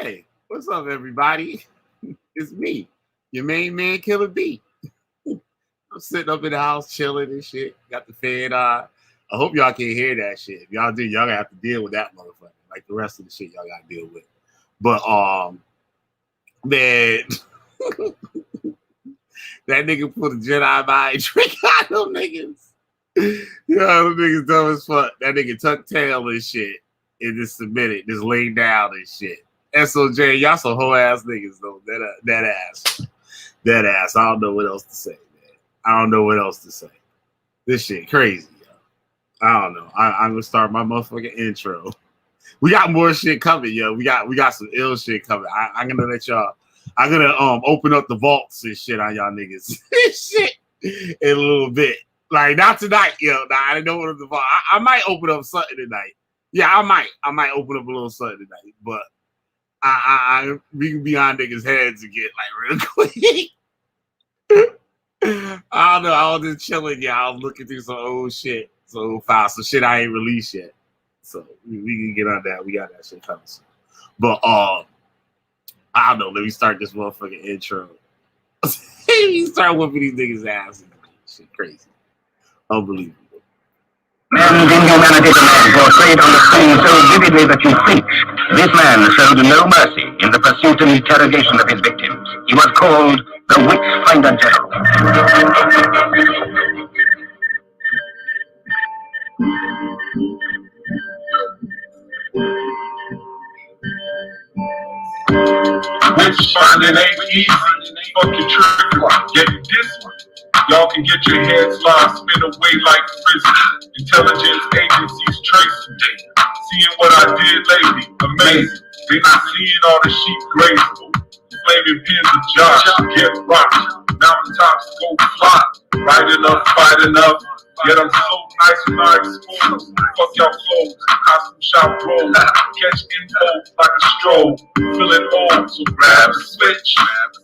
Hey, what's up, everybody? It's me, your main man, Killer B. I'm sitting up in the house chilling and shit. Got the fan on. I hope y'all can hear that shit. If y'all do, y'all gonna have to deal with that motherfucker. Like the rest of the shit y'all gotta deal with. But man, that nigga put a Jedi mind trick on them niggas. Yeah, them niggas dumb as fuck. That nigga tucked tail and shit and just submitted, just laid down and shit. SOJ, y'all some whole ass niggas though. That ass. I don't know what else to say, man. I don't know what else to say. This shit crazy, yo. I don't know. I'm gonna start my motherfucking intro. We got more shit coming, yo. We got some ill shit coming. I'm gonna let y'all. I'm gonna open up the vaults and shit on y'all niggas. Shit in a little bit. Like not tonight, yo. Nah, I don't know what the vault. I might open up something tonight. Yeah, I might open up a little something tonight, but we can be on niggas' heads again, like real quick. I don't know. I was just chilling, y'all. I was looking through some old shit, some old files, some shit I ain't released yet. So we can get on that. We got that shit coming soon. But I don't know. Let me start this motherfucking intro. You start whooping these niggas' ass. Shit crazy. Unbelievable. Man's inhumanity demands portrayed on the screen so vividly that you think. This man showed no mercy in the pursuit and interrogation of his victims. He was called the Witch Finder General. Witch finding ain't easy. Fucking trick. Get this one. Y'all can get your heads lost, spin away like prison. Intelligence agencies tracing me. Seeing what I did lately, amazing. They not seeing all the sheep graceful. Flaming pins of Josh, get rocked. Mountaintops go fly. Right enough, fight enough. Yet I'm so nice when I expose. Fuck y'all clothes, costume shop roll. Catch info like a stroll. Feeling old, so grab the switch.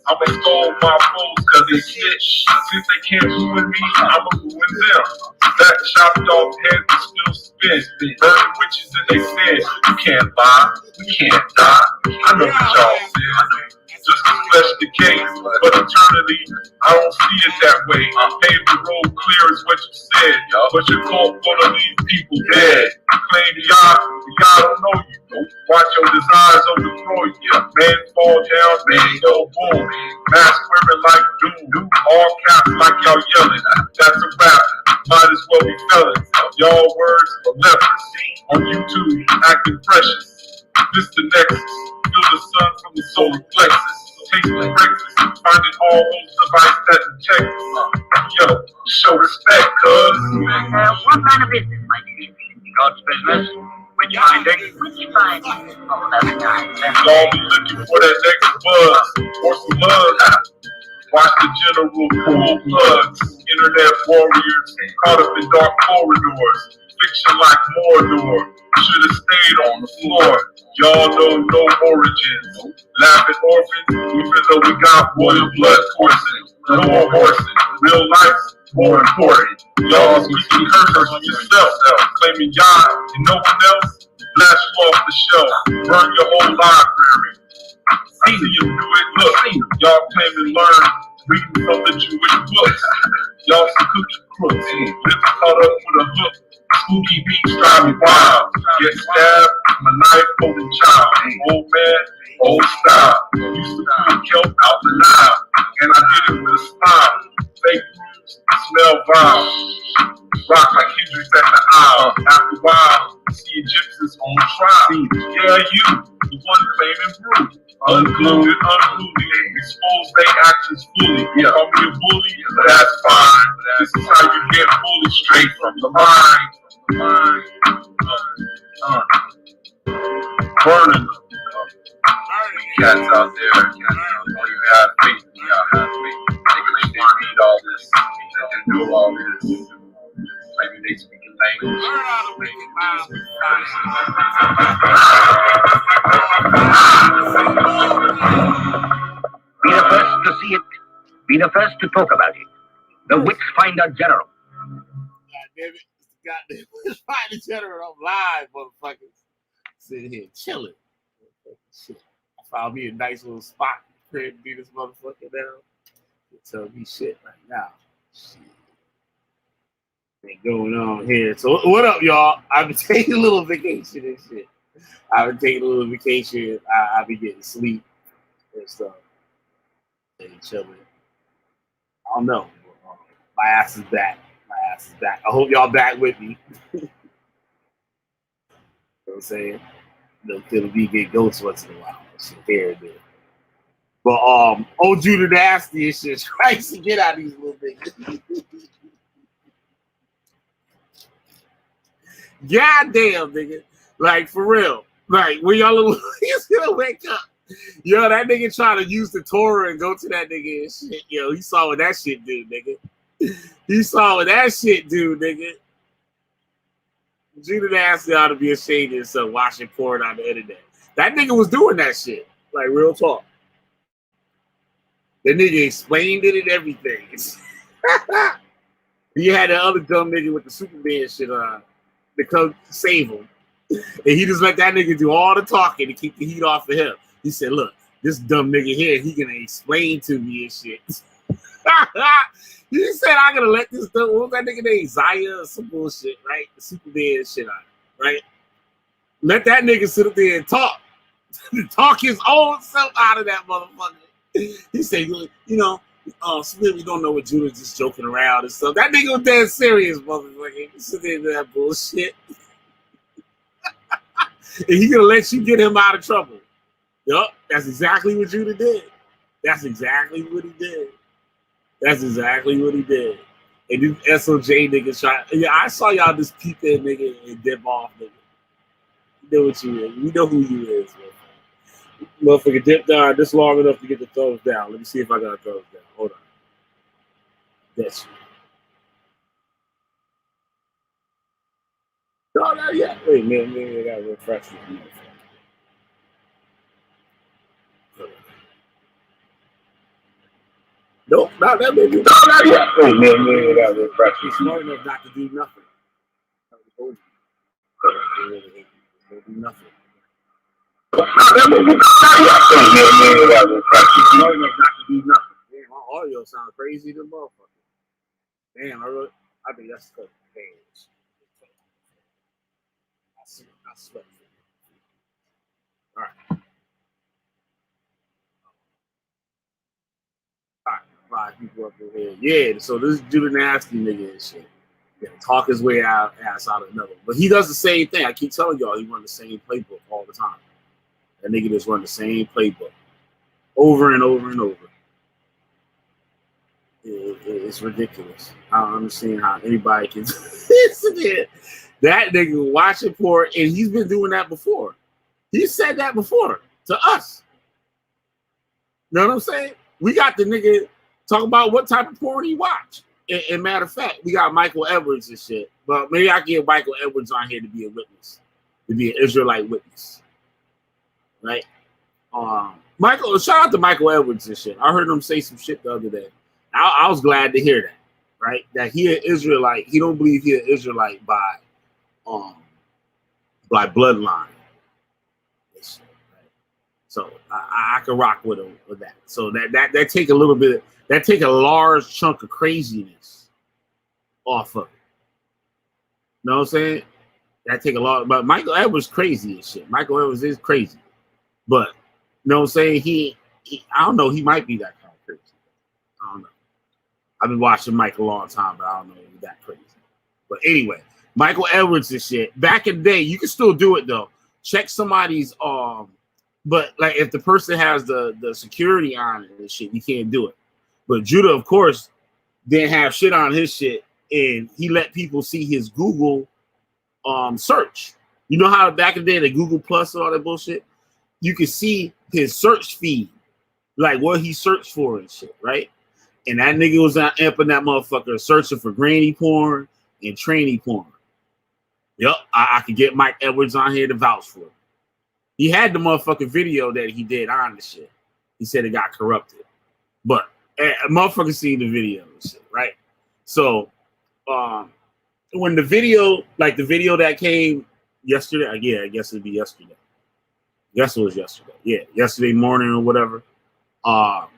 I'ma stole my foes cause they snitch. Since they can't ruin me, I'ma ruin them. That chopped off head will still spin. Burning witches in they sin. You can't lie, you can't die. I know what y'all said. Just the flesh decays, but eternity, I don't see it that way. I paved the road clear is what you said, but your cult gonna leave people dead. You claim God, but God don't know you. Watch your desires overthrow you. Man fall down, man go boom. Mask wearing like doom, all caps like y'all yelling. That's a rap, might as well be felons. Y'all words are lepers. On YouTube, acting precious. This the nexus. Feel the sun from the solar plexus. Taste the breakfast. Finding all those devices that detect us. Yo, show respect, cuz. What kind of business might it be? God's business. Witch finding. Witch finding. Oh, that's nice. Y'all be looking for that next buzz or some hugs. Watch the general pull plugs. Internet warriors caught up in dark corridors. Fiction like Mordor. Should've stayed on the floor. Y'all know no origins. Laughing orphans, even though we got royal blood coursing. No more horses. Real life's more important. Y'all speaking curses on yourself. Claiming God and no one else. Blast you off the shelf. Burn your whole library. I see you do it. Look, y'all claim and learn. Reading from the Jewish books. Y'all some cookie crooks. Lips caught up with a hook. Spooky beats drive me wild. Get stabbed, my knife holding child. Old man, old style. Used to pull kelp out the Nile. And I did it with a smile. Fake rooms, smell vile. Rock like Hendrix at the aisle. After a while, see Egyptians on trial. Yeah, you, the one claiming brew. Unglued and unruly. Expose their actions fully. Call me a bully, that's fine. This is how you get bullied straight from the mind. Burning them. Cats out there, you have faith. You have faith. They claim they read all this. They do all this. Maybe they speak a language. Be the first to see it. Be the first to talk about it. The Witch Finder General. God damn it. Goddamn Witch Finder General. I'm live, motherfuckers. Sitting here chilling. Shit. I Found me a nice little spot. Crib be this motherfucker down. Tell me shit right now. Shit. Ain't going on here. So what up, y'all? I've been taking a little vacation and shit. I've been taking a little vacation. I've been getting sleep and stuff. And chilling. I don't know. My ass is back. My ass is back. I hope y'all back with me. You know what I'm saying? It'll be get ghosts once in a while. Shit here and there. But old Judah Nasty and shit. Christ, get out of these little niggas. Goddamn, nigga. Like, for real. Like, when y'all little niggas gonna wake up. Yo, that nigga trying to use the Torah and go to that nigga and shit. Yo, he saw what that shit do, nigga. He saw what that shit do, nigga. Judah Nasty ought to be ashamed of himself watching porn on the internet. That nigga was doing that shit. Like, real talk. That nigga explained it and everything. He had that other dumb nigga with the Superman shit on to come save him. And he just let that nigga do all the talking to keep the heat off of him. He said, look, this dumb nigga here, he gonna explain to me and shit. He said, I'm gonna let this dumb, what was that nigga named? Zaya or some bullshit, right? The Superman shit on it, right? Let that nigga sit up there and talk. Talk his own self out of that motherfucker. He said, you know, we don't know what Judah's just joking around and stuff. That nigga was dead serious, motherfucker. He sit there with that bullshit. And he gonna let you get him out of trouble. Yup, that's exactly what Judah did. That's exactly what he did. That's exactly what he did. And this SOJ nigga shot. Yeah, I saw y'all just peep that nigga and dip off, nigga. You know what you is. We know who you is, man. Motherfucker dipped down just long enough to get the thumbs down. Let me see if I got a thumbs down. Hold on. That's you. No, not yet. Wait, man, I gotta refresh it. Nope, not that baby. No, not yet. Wait, man, I gotta refresh it. He's smart enough not to do nothing. Don't do nothing. Smart enough not to do nothing. Damn, my audio sounds crazy to motherfucker. Damn, I think that's the page. I sweat. All right. Five people up in here. Yeah, so this Judah Nasty nigga and shit. Yeah, talk his way ass out of another. But he does the same thing. I keep telling y'all, he runs the same playbook all the time. That nigga just run the same playbook over and over and over. It's ridiculous. I don't understand how anybody can sit there. That nigga watching porn, and he's been doing that before. He said that before to us. You know what I'm saying? We got the nigga talk about what type of porn he watch. And matter of fact, we got Michael Edwards and shit. But maybe I can get Michael Edwards on here to be a witness, to be an Israelite witness. Right? Michael, shout out to Michael Edwards and shit. I heard him say some shit the other day. I was glad to hear that, right? That he an Israelite. He don't believe he an Israelite by bloodline. Shit, right? So I can rock with him with that. So that take a little bit. That take a large chunk of craziness off of it. You know what I'm saying? That take a lot. But Michael Edwards crazy and shit. Michael Edwards is crazy. But you know what I'm saying? He I don't know. He might be that kind of crazy. I don't know. I've been watching Mike a long time, but I don't know if he's that crazy. But anyway, Michael Edwards and shit. Back in the day, you can still do it though. Check somebody's but like if the person has the security on it and shit, you can't do it. But Judah, of course, didn't have shit on his shit, and he let people see his Google search. You know how back in the day, the Google Plus and all that bullshit, you could see his search feed, like what he searched for and shit, right? And that nigga was out amping that motherfucker, searching for granny porn and tranny porn. Yep, I could get Mike Edwards on here to vouch for it. He had the motherfucking video that he did on the shit. He said it got corrupted. But a motherfucker seen the video and shit, right? So when the video, like the video that came yesterday, yeah, I guess it'd be yesterday. Guess it was yesterday. Yeah, yesterday morning or whatever. And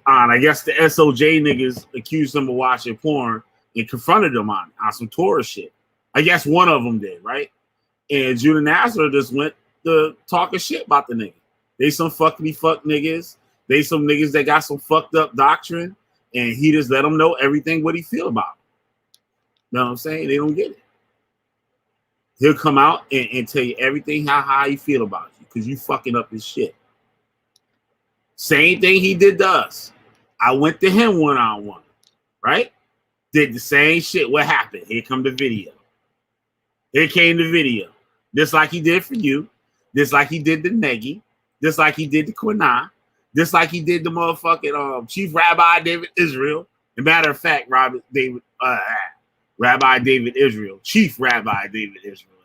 I guess the SOJ niggas accused him of watching porn and confronted him on some Torah shit. I guess one of them did, right? And Judah Nazareth just went to talking shit about the nigga. They some fuckity fuck niggas. They some niggas that got some fucked up doctrine, and he just let them know everything what he feel about it. You know what I'm saying? They don't get it. He'll come out and tell you everything how he feel about you because you fucking up his shit. Same thing he did to us. I went to him one-on-one, right? Did the same shit. What happened? Here come the video. Here came the video. Just like he did for you. Just like he did to Negi. Just like he did to Quinai. Just like he did the motherfucking Chief Rabbi David Israel. As a matter of fact, Rabbi David Israel, Chief Rabbi David Israel,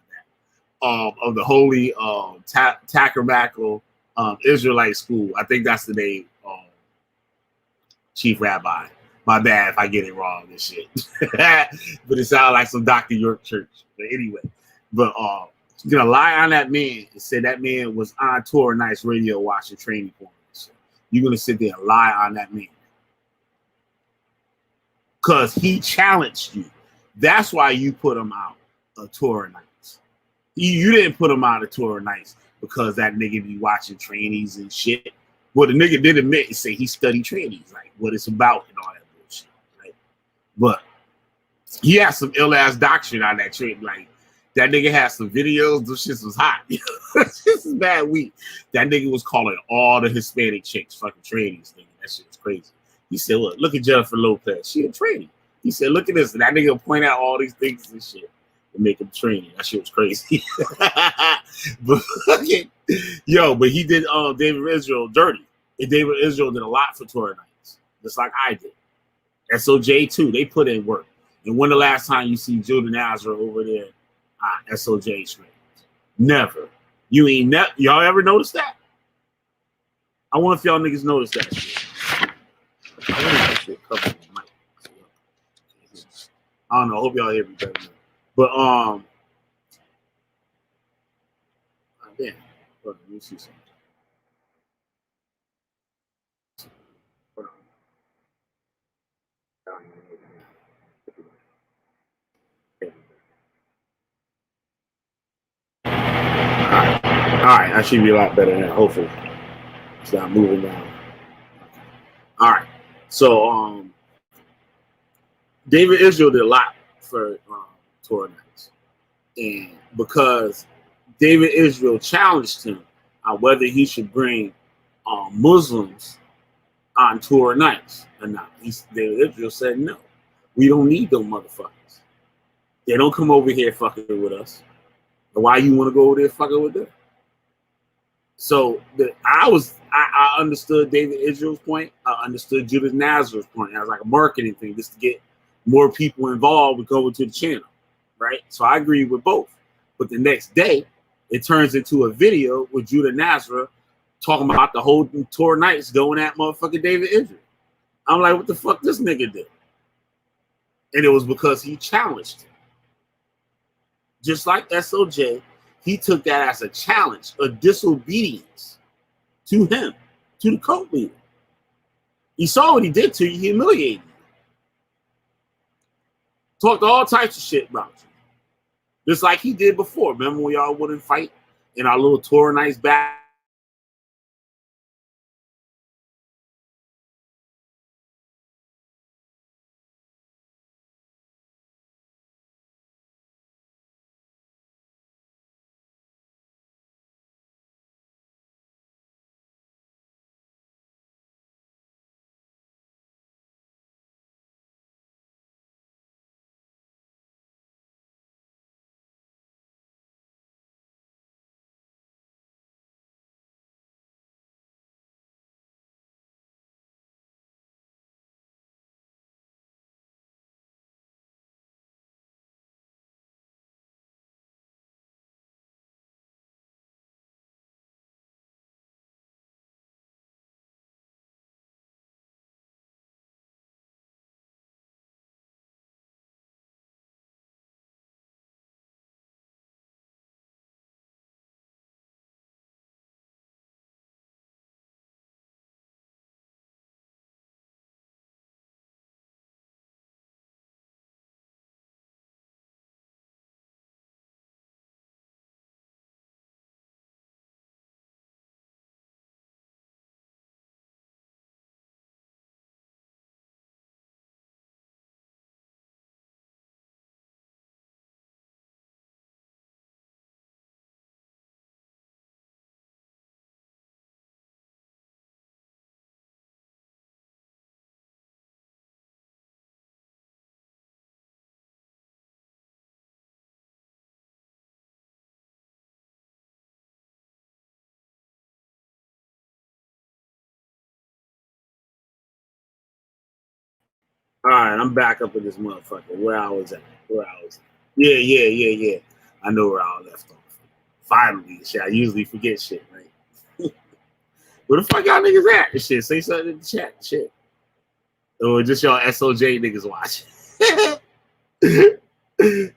of the Holy Tabernacle Israelite School. I think that's the name. Chief Rabbi. My bad if I get it wrong and shit. But it sounds like some Dr. York church. But anyway, you're gonna lie on that man and say that man was on TorahKnights radio watching training porn. So you're gonna sit there and lie on that man. Because he challenged you. That's why you put him out of TorahKnights. You didn't put him out of TorahKnights because that nigga be watching trainees and shit. Well, the nigga did admit and say he studied trainees, like what it's about and all that bullshit, right? But he had some ill ass doctrine on that trade. Like that nigga had some videos. Those shit was hot. This is bad week. That nigga was calling all the Hispanic chicks fucking trainees. Nigga, that shit was crazy. He said, look at Jennifer Lopez. She a trainee. He said, look at this. And that nigga point out all these things and shit and make him trainee. That shit was crazy. But but he did David Israel dirty. And David Israel did a lot for TorahKnights, just like I did. SOJ too, they put in work. And when the last time you see Judah Nazareth over there on SOJ screens? Never. You ain't y'all ever noticed that? I wonder if y'all niggas noticed that shit. I wonder if that shit covered the mic. I don't know. I hope y'all hear me better. But damn. Let me see something. All right, I should be a lot better now. Hopefully, it's not moving down. All right, so David Israel did a lot for TorahKnights, and because David Israel challenged him on whether he should bring Muslims on TorahKnights or not, David Israel said no. We don't need those motherfuckers. They don't come over here fucking with us. Why you want to go over there fucking with them? So I understood David Israel's point. I understood Judah Nazareth's point. I was like a marketing thing just to get more people involved with going to the channel, right? So I agree with both. But the next day, it turns into a video with Judah Nazareth talking about the whole TorahKnights going at motherfucking David Israel. I'm like, what the fuck this nigga did? And it was because he challenged him. Just like SOJ, he took that as a challenge, a disobedience to him, to the cult leader. He saw what he did to you, he humiliated you. Talked all types of shit about you. Just like he did before. Remember when y'all wouldn't fight in our little TorahKnights back? All right, I'm back up in this motherfucker. Where I was at. Yeah. I know where I left off. Finally, shit. I usually forget shit, right? Where the fuck y'all niggas at? This shit. Say something in the chat. Shit. Or just y'all SOJ niggas watching.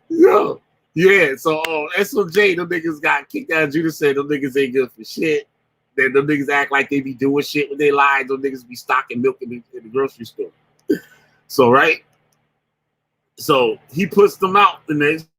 Yo. Yeah, so SOJ, them niggas got kicked out. Judas said them niggas ain't good for shit. Then them niggas act like they be doing shit with their lives. Them niggas be stocking milk in the grocery store. So, right? So he puts them out the next.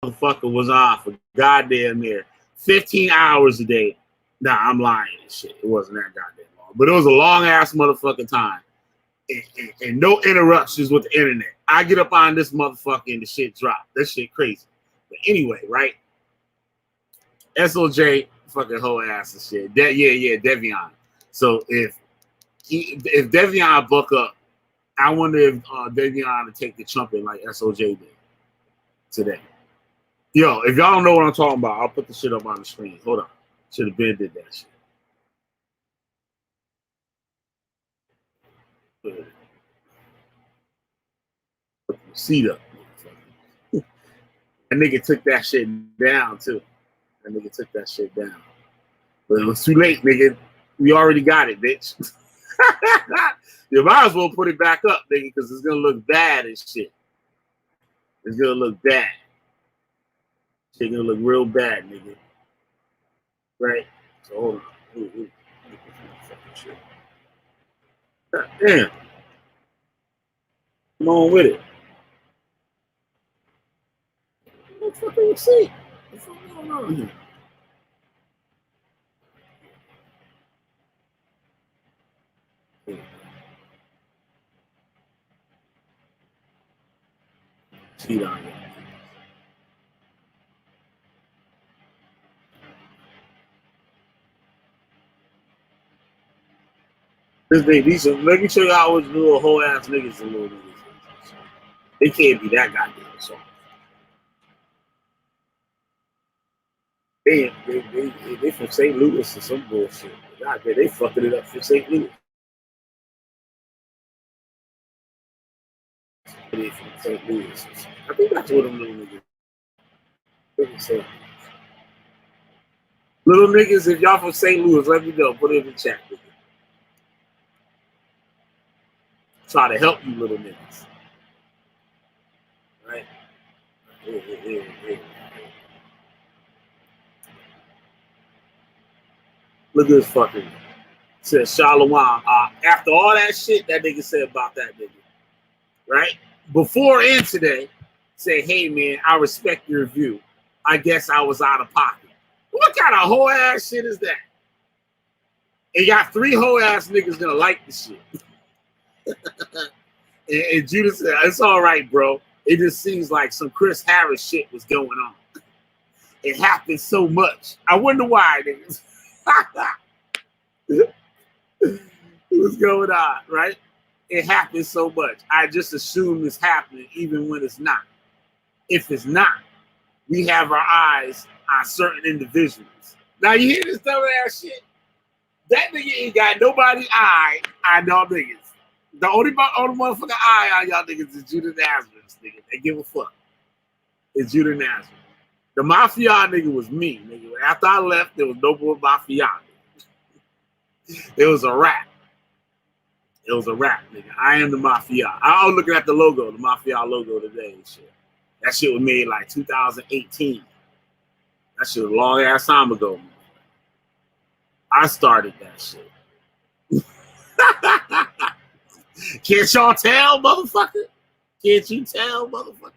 Motherfucker was on for goddamn near 15 hours a day. Nah, I'm lying and shit. It wasn't that goddamn long, but it was a long ass motherfucking time, and no interruptions with the internet. I get up on this motherfucker and the shit drop. That shit crazy. But anyway, right? SOJ fucking whole ass and shit. Devion. So if Devion buck up, I wonder if Devion would take the trumpet like SOJ did today. Yo, if y'all don't know what I'm talking about, I'll put the shit up on the screen. Hold on. Should have been did that shit. Put the seat up. That nigga took that shit down, too. But it was too late, nigga. We already got it, bitch. You might as well put it back up, nigga, because it's going to look bad and shit. It's going to look bad. It's going to look real bad, nigga. Right? So hold on. God damn. Come on with it. What the fuck are you see? What the fuck going on here? Cheat on you. These are, let me show you how it's little whole ass niggas and little niggas. They can't be that goddamn soft. They from St. Louis or some bullshit. God damn, they fucking it up for St. Louis. They from St. Louis. I think that's what them little niggas say. Little niggas, if y'all from St. Louis, let me know. Put it in the chat. Try to help you little niggas. Right? Yeah. Look at this fucking. Says Shalom. After all that shit that nigga said about that nigga, right? Before and today, say, hey man, I respect your view. I guess I was out of pocket. What kind of whole ass shit is that? And got 3 whole ass niggas gonna like the shit. and Judas said, it's all right, bro. It just seems like some Chris Harris shit was going on. It happened so much. I wonder why, niggas. What's going on, right? It happens so much. I just assume it's happening even when it's not. If it's not, we have our eyes on certain individuals Now you hear this dumb ass shit? That nigga ain't got nobody eye on y'all niggas. The only motherfucking eye on y'all niggas is Judah Nazareth, nigga. They give a fuck. It's Judah Nazareth. The Mafia nigga was me, nigga. After I left, there was no more Mafia. It was a rap. It was a rap, nigga. I am the Mafia. I was looking at the logo, the Mafia logo today and shit. That shit was made like 2018. That shit was a long ass time ago. I started that shit. Can't y'all tell, motherfucker? Can't you tell, motherfucker?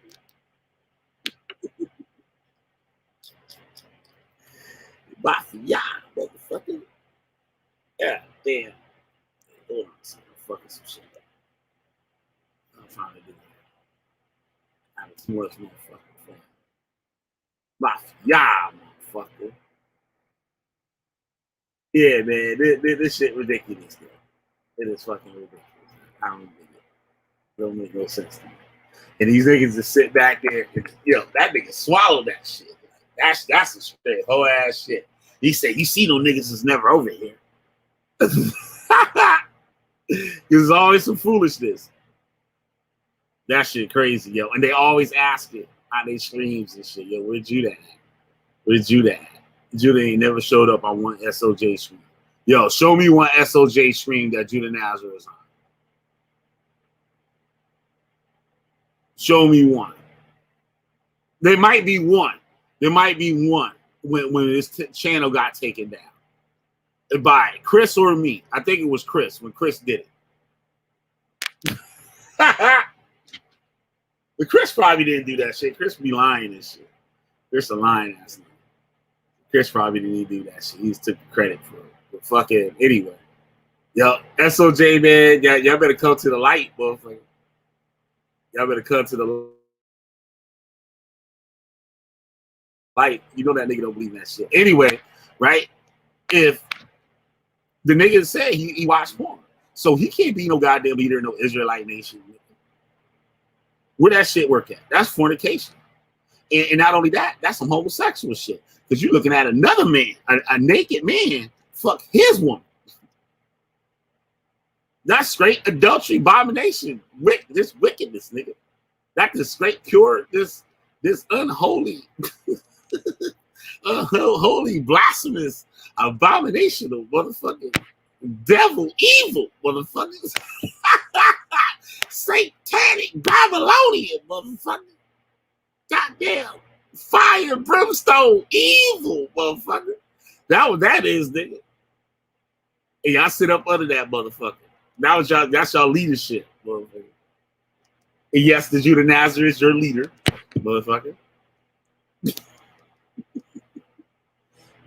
Mafia, motherfucker. Yeah, damn. Hold on, son. Fucking some shit. I'm trying to do that. I'm too much motherfucking fun. Mafia, motherfucker. Yeah, man, this shit ridiculous, though. It is fucking ridiculous. I don't think it don't make no sense to me. And these niggas just sit back there and, that nigga swallowed that shit. That's a straight whole ass shit. He said, you see no niggas is never over here. There's always some foolishness. That shit crazy, yo. And they always ask it on their streams and shit. Yo, where'd Judah at? Where'd Judah at? Judah ain't never showed up on one SOJ stream. Yo, show me one SOJ stream that Judah Nazareth is on. Show me one. There might be one. There might be one when this channel got taken down by Chris or me. I think it was Chris when Chris did it. But Chris probably didn't do that shit. Chris be lying and shit. Chris a lying ass nigga. Chris probably didn't do that shit. He just took the credit for it. But fuck it. Anyway. Yo, SOJ, man, y'all better come to the light, motherfucker. Y'all better come to the light. You know that nigga don't believe in that shit. Anyway, right? If the nigga said he watched porn, so he can't be no goddamn leader in no Israelite nation. Where that shit work at? That's fornication. And not only that, that's some homosexual shit. Because you're looking at another man, a naked man, fuck his woman. That's straight adultery, abomination, this wickedness, nigga. That can straight cure this unholy, unholy, blasphemous, abominational motherfucking devil, evil motherfuckers, satanic, Babylonian motherfucker, goddamn fire, brimstone, evil motherfucker. That is, nigga. And y'all sit up under that motherfucker. That's y'all leadership, motherfucker. And yes, the Judah Nazareth is your leader, motherfucker.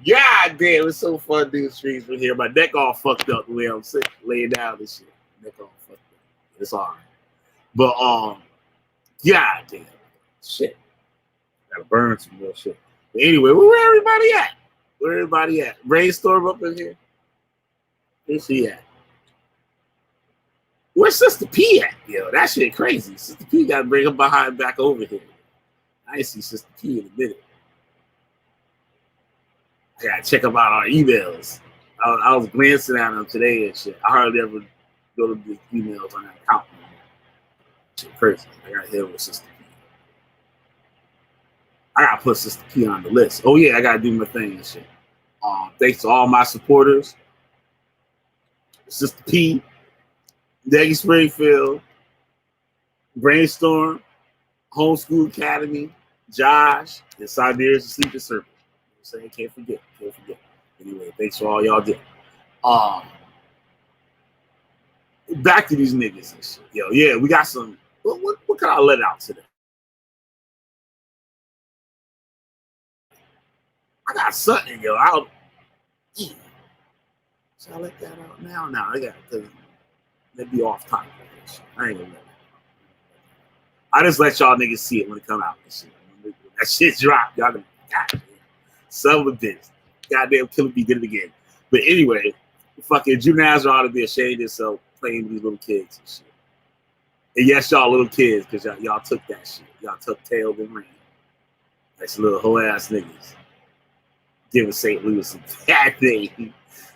God damn, it's so fun doing streams from here. My neck all fucked up the way I'm sitting, laying down and shit. Neck all fucked up. It's all right. But god damn, shit. Gotta burn some more shit. But anyway, where everybody at? Where everybody at? Brainstorm up in here. Where's she at? Where's Sister P at? Yo, that shit crazy. Sister P got to bring her behind back over here. I ain't see Sister P in a minute. I got to check up out our emails. I was glancing at them today and shit. I hardly ever go to the emails on that account. Shit crazy. I got to hit with Sister P. I got to put Sister P on the list. Oh, yeah, I got to do my thing and shit. Thanks to all my supporters. Sister P. Deggy Springfield, Brainstorm, Homeschool Academy, Josh, and Siberia's the Sleeping Serpent. I'm saying, can't forget. Anyway, thanks for all y'all did. Back to these niggas and shit. Yo, yeah, we got some. What can I let out today? I got something, yo. Should I let that out now? No, I got because they'd be off topic. I ain't gonna let it. I just let y'all niggas see it when it come out. That shit dropped. Y'all gonna goddamn son of a bitch. Goddamn Killer B did it again. But anyway, fucking Judah Nazareth ought to be ashamed of yourself playing with these little kids and shit. And yes, y'all little kids, because y'all took that shit. Y'all took tail and ran. That's little whole ass niggas. giving St. Louis a bad name.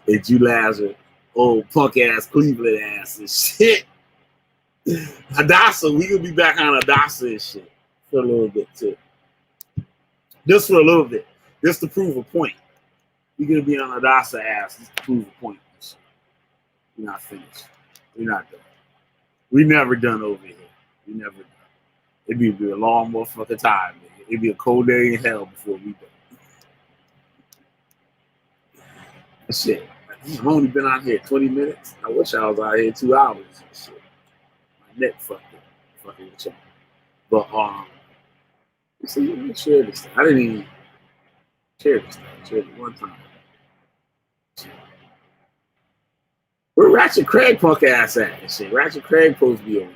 And you Lazarus, old punk ass Cleveland ass and shit. Hadassah, we gonna be back on Hadassah and shit for a little bit too. Just for a little bit. Just to prove a point. We're gonna be on Hadassah ass just to prove a point. We're not finished. We're not done. We never done over here. We never done. It'd be a long motherfucking time, man. It'd be a cold day in hell before we done. Shit. I've only been out here 20 minutes. I wish I was out here 2 hours and shit. My neck fucked up. Fucking with y'all. But see, let me share this thing. I didn't even share this thing. I shared it one time. Where Ratchet Craig punk ass at and shit? Ratchet Craig supposed to be over there.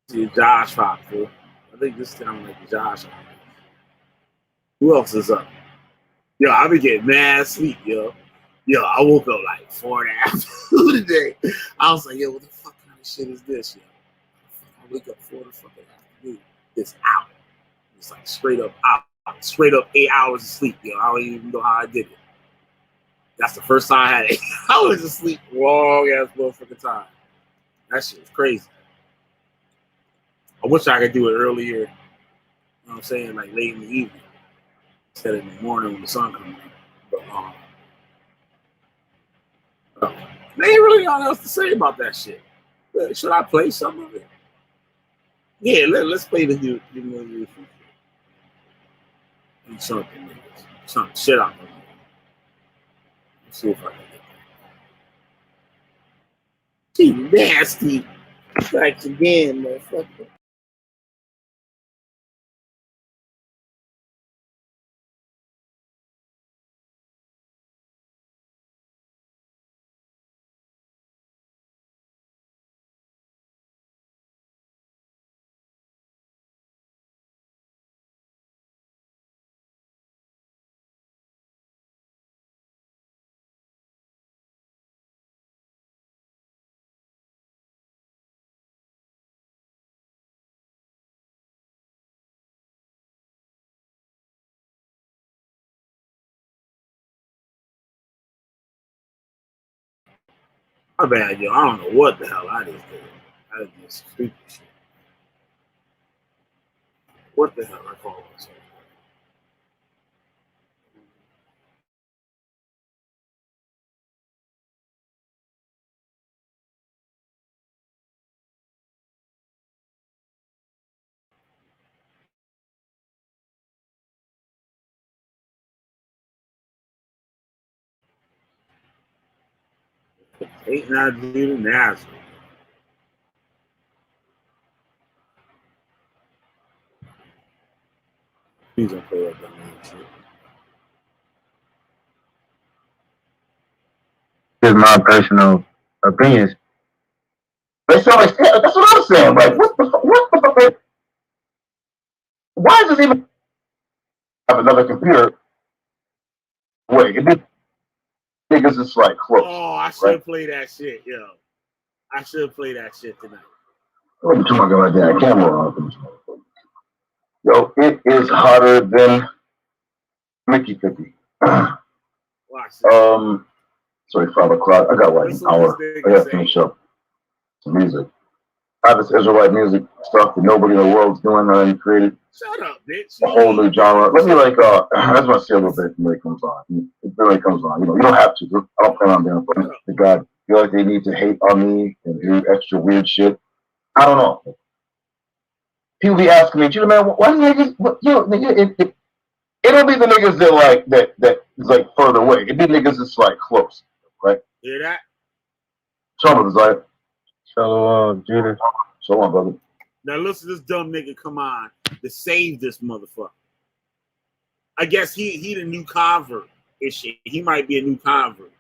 See Josh Hop, fool. I think this time like Josh Hop. Who else is up? Yo, I been getting mad sleep, yo. Yo, I woke up like 4 in the afternoon today. I was like, yo, what the fuck kind of shit is this, yo? I wake up 4 in the fucking afternoon. It's out. It's like straight up out. Straight up 8 hours of sleep, yo. I don't even know how I did it. That's the first time I had 8 hours of sleep. Long ass motherfucking time. That shit was crazy. I wish I could do it earlier. You know what I'm saying? Like late in the evening. Instead of in the morning when the sun comes up. But there ain't really nothing else to say about that shit. Should I play some of it? Yeah, let's play the new something. Something shit out there. Let's see if I can get that. She nasty. Strikes again, motherfucker. My bad, yo. I don't know what the hell I just did. I did some stupid shit. What the hell I call myself? Ain't not do the Nazareth. He's gonna play that dumb shit. Here's my personal opinions. That's what I'm saying. Like, what the fuck? Why is this even have another computer? Wait, niggas is like close. Oh, I should play that shit, yo. I should play that shit tonight. What are you talking about that camera on? Yo, it is hotter than Mickey 50. Watch it. Sorry, 5 o'clock. I got like an hour. I gotta finish up some music. I have this Israelite music stuff that nobody in the world's doing. I already created. Shut up, bitch. A whole new genre. Let me I just want to say a little bit when it comes on. It really comes on. You know, you don't have to. I don't plan on doing it. But the God feel like they need to hate on me and do extra weird shit. I don't know. People be asking me, you know, man, why niggas? It don't be the niggas that is like further away. It be niggas that's like close, right? Hear that? Shalom, Desire. Shalom, Judah. Shalom, brother. Now listen to this dumb nigga come on to save this motherfucker. I guess he the new convert and shit. He might be a new convert.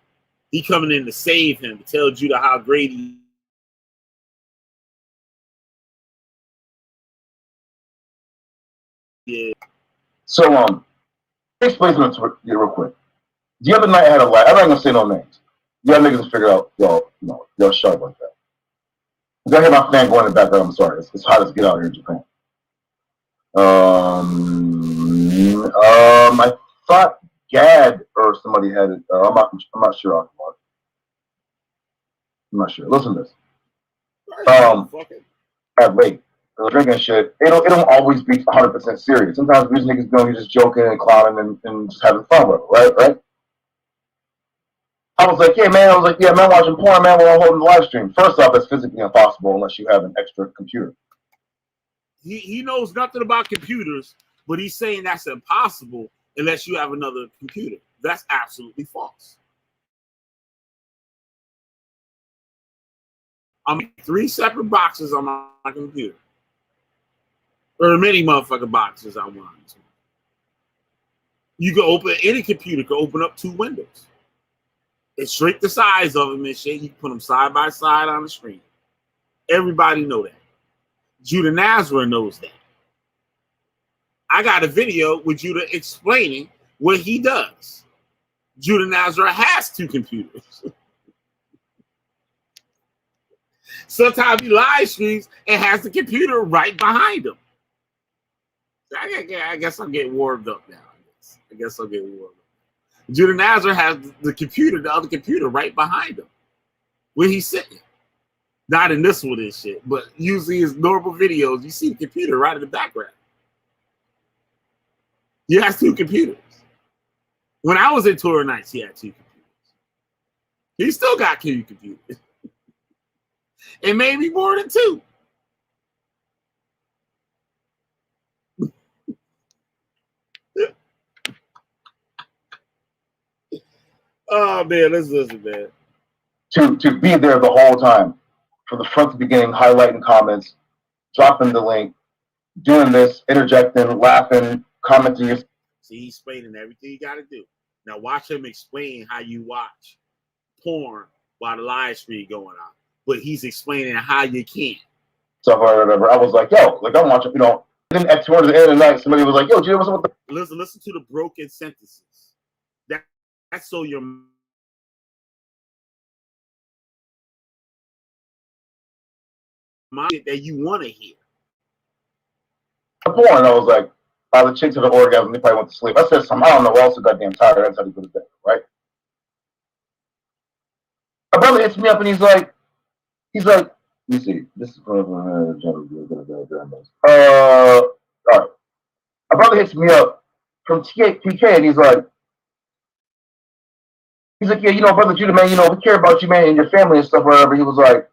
He coming in to save him, to tell Judah how great he is. So explain to me real quick. The other night I had a light. I'm not gonna say no names. Y'all niggas figure out y'all sharp like that. I hear my fan going in the background. I'm sorry. It's hot as get out here in Japan. I thought Gad or somebody had it. I'm not sure. I'm not sure. Listen to this. At late, drinking shit. It don't always be 100% serious. Sometimes these niggas you're just joking and clowning and just having fun with it, right? I was like, yeah, man, watching porn, man, while I'm holding the live stream. First off, it's physically impossible unless you have an extra computer. He knows nothing about computers, but he's saying that's impossible unless you have another computer. That's absolutely false. I'm 3 separate boxes on my computer. Or many motherfucking boxes I want. You can open any computer, can open up 2 windows. It's shrink the size of them and shit. You can put them side by side on the screen. Everybody know that. Judah Nazareth knows that. I got a video with Judah explaining what he does. Judah Nazareth has 2 computers. Sometimes he live streams and has the computer right behind him. I guess I'm getting warmed up now. I guess I'll get warmed up. Judah Nazareth has the other computer right behind him where he's sitting. Not in this one and shit, but usually his normal videos, you see the computer right in the background. He has 2 computers. When I was in TorahKnights, he had 2 computers. He still got 2 computers. And maybe more than 2. Oh man, let's listen, man. To be there the whole time, from the front to beginning, highlighting comments, dropping the link, doing this, interjecting, laughing, commenting. See, he's explaining everything you got to do. Now watch him explain how you watch porn while the live stream going on. But he's explaining how you can. Stuff or whatever. I was like, yo, like I'm watching, Then at towards the end of the night, somebody was like, yo, Jay, what's up with the Listen to the broken sentences. That's so your mind that you want to hear. porn? I was like, the chicks of the orgasm, they probably went to sleep. I said something, I don't know, we're also goddamn tired. That's how they go to bed, right? My brother hits me up and he's like, let me see, this is all right. My brother hits me up from TK and he's like, yeah, brother Judah, man, we care about you, man, and your family and stuff, whatever. He's like,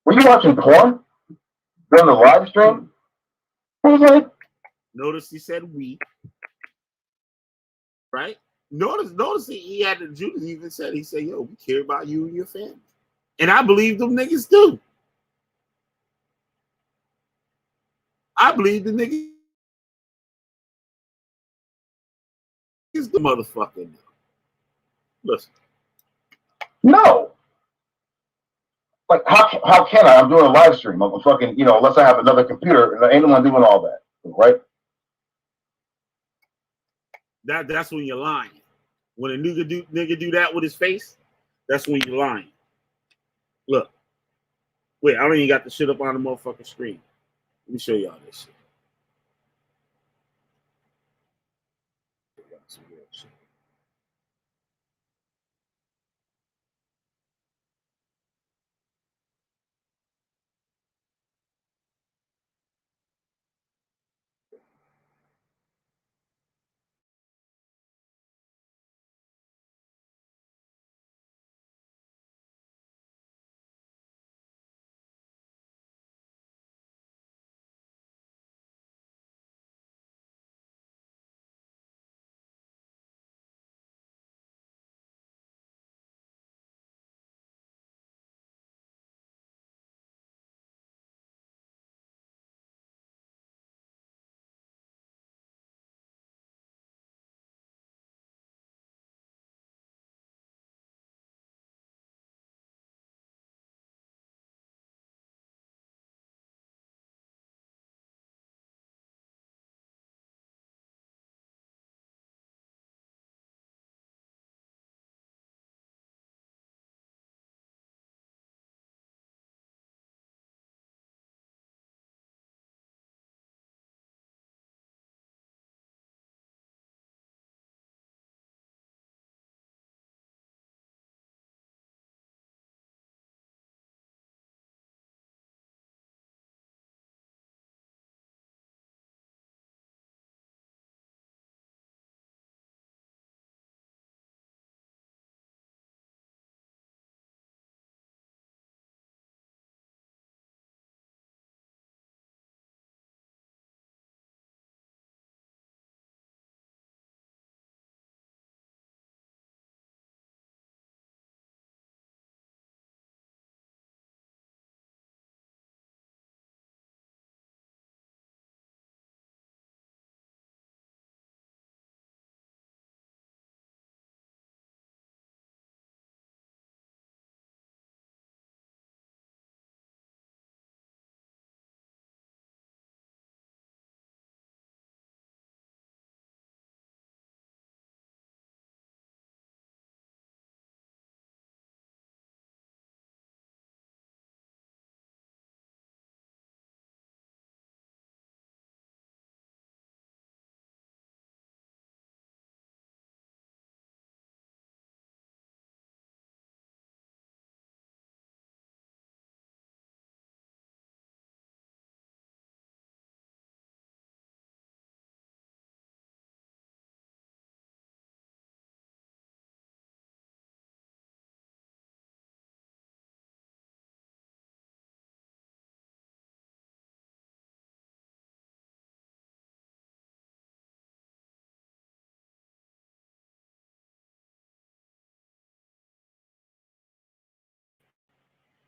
were you watching porn during the live stream? I was like, notice he said we, right? Notice he had the Judah even said, he said, yo, we care about you and your family. And I believe them niggas do. I believe the niggas is the motherfucker. Listen. No. Like, how can I? I'm doing a live stream. I'm fucking, unless I have another computer, and ain't no one doing all that, right? That's when you're lying. When a nigga do that with his face, that's when you're lying. Look. Wait, I don't even got the shit up on the motherfucking screen. Let me show y'all this shit.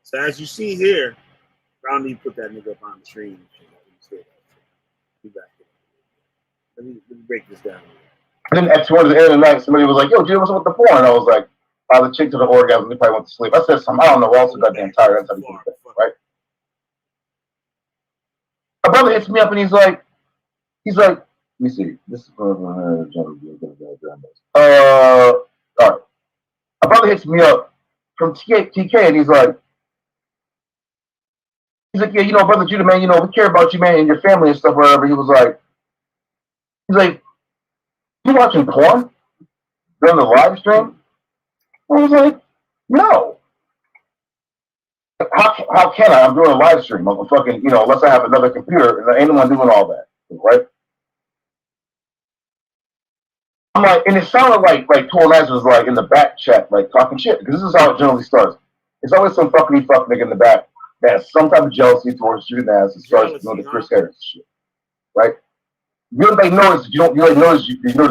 So as you see here, I don't need to put that nigga up on the screen. Let me break this down. Then at towards the end of the night, somebody was like, "Yo, Jim, what's up with the porn?" And I was like, "Oh, the chick to the orgasm. They probably went to sleep." I said something. I don't know. We're also goddamn tired. That's how you think, right? My brother hits me up and he's like, let me see. This is all right. My brother hits me up from TK and he's like, yeah, you know, brother Judah, man, you know, we care about you, man, and your family and stuff, whatever. He's like, you watching porn during the live stream? I was like, no. How can I? I'm doing a live stream. I'm fucking, you know, unless I have another computer, and there ain't no one doing all that, right? I'm like, and it sounded like TorahKnights was like in the back chat, like talking shit, because this is how it generally starts. It's always some fuck nigga in the back that has some type of jealousy towards Judah and starts doing the Chris Harris shit, right? You notice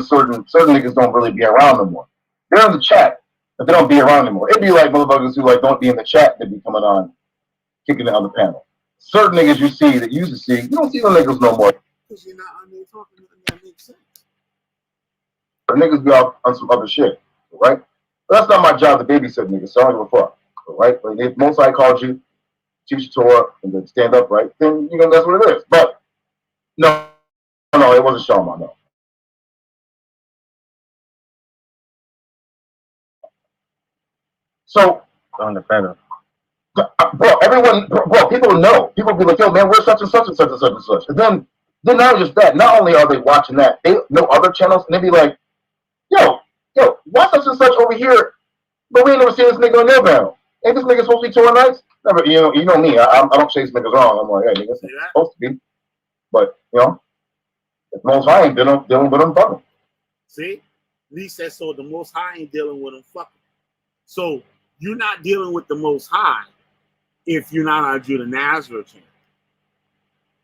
certain niggas don't really be around no more. They're in the chat, but they don't be around anymore. It'd be like motherfuckers who like don't be in the chat, they be coming on, kicking it on the panel. Certain niggas you see that you used to see, you don't see them niggas no more. Because you're not on there talking to them, that makes sense. But niggas be off on some other shit, right? But that's not my job to babysit niggas, so I don't give a fuck, right? Like if most I called you, teach Torah, and then stand up, right? Then you know that's what it is. But no, it wasn't Shawma, no. So on the panel. Bro, people know. People be like, yo, man, we're such and such and such and such and such. And then not just that, not only are they watching that, they know other channels, and they be like, yo, why such and such over here, but we ain't never seen this nigga on their panel. Ain't this nigga supposed to be TorahKnights? Never, you know me, I don't chase niggas wrong. I'm like, hey, nigga, it's supposed to be. But, you know, if Most High ain't dealing with them, fuck them. See? Lee said, so the Most High ain't dealing with them, fuck them. So you're not dealing with the Most High if you're not on Judah Nazareth channel.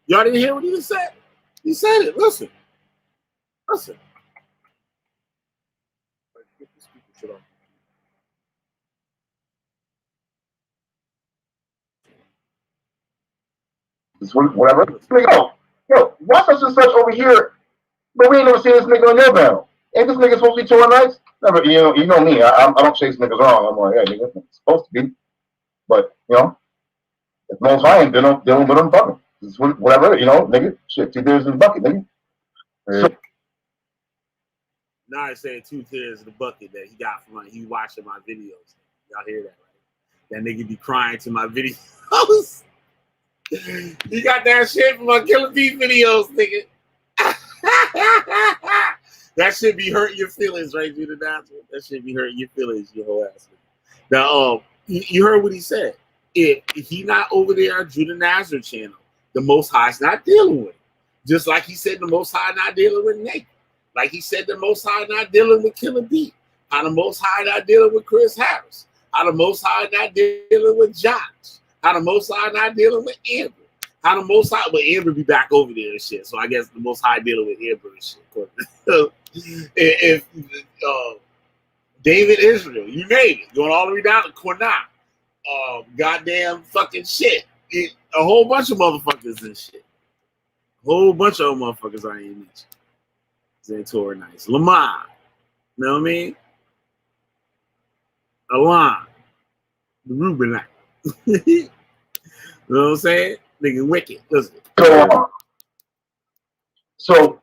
Y'all didn't hear what he said? He said it. Listen. It's whatever. Yo, why such and such over here, but we ain't never seen this nigga on your panel. Ain't this nigga supposed to be TorahKnights? Never, you know me, I don't chase niggas wrong. I'm like, hey, nigga, it's supposed to be. But, you know, if Most High ain't dealing with them, fuck them. It's whatever, you know, nigga, shit, 2 tears in the bucket, nigga. So, now I said 2 tears in the bucket that he got from he watching my videos. Y'all hear that, right? That nigga be crying to my videos. He got that shit from my Killer Beef videos, nigga. That should be hurting your feelings, right, Judah? That should be hurting your feelings, your whole ass. Now, you heard what he said. If he not over there on Judah Nazareth channel, the Most High's not dealing with it. Just like he said the Most High not dealing with Nathan. Like he said the Most High not dealing with Killer B. How the Most High not dealing with Chris Harris. How the Most High not dealing with Josh. How the Most High not dealing with Amber. How the Most High, but Amber be back over there and shit. So I guess the Most High dealing with Amber and shit. If David Israel, you name it, going all the way down to Kornah. Goddamn fucking shit. A whole bunch of motherfuckers and shit. A whole bunch of motherfuckers I ain't mentioned. Zay TorahKnights. Lamar. You know what I mean? Alon. The Rubinite. You know what I'm saying? Nigga wicked. Listen. So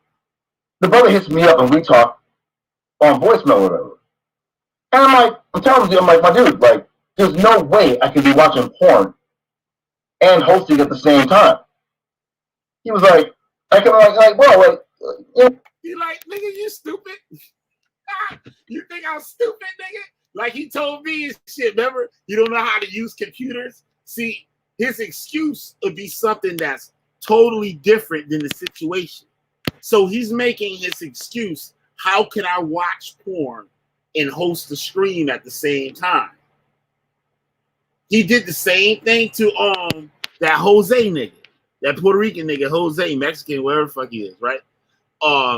the brother hits me up and we talk on voicemail or whatever. And I'm telling you, my dude, like, there's no way I can be watching porn and hosting at the same time. He was like, You like, nigga, you stupid? You think I'm stupid, nigga? Like he told me and shit, remember? You don't know how to use computers? See, his excuse would be something that's totally different than the situation. So he's making his excuse, how can I watch porn and host the stream at the same time? He did the same thing to that Jose nigga, that Puerto Rican nigga, Jose, Mexican, whatever the fuck he is, right?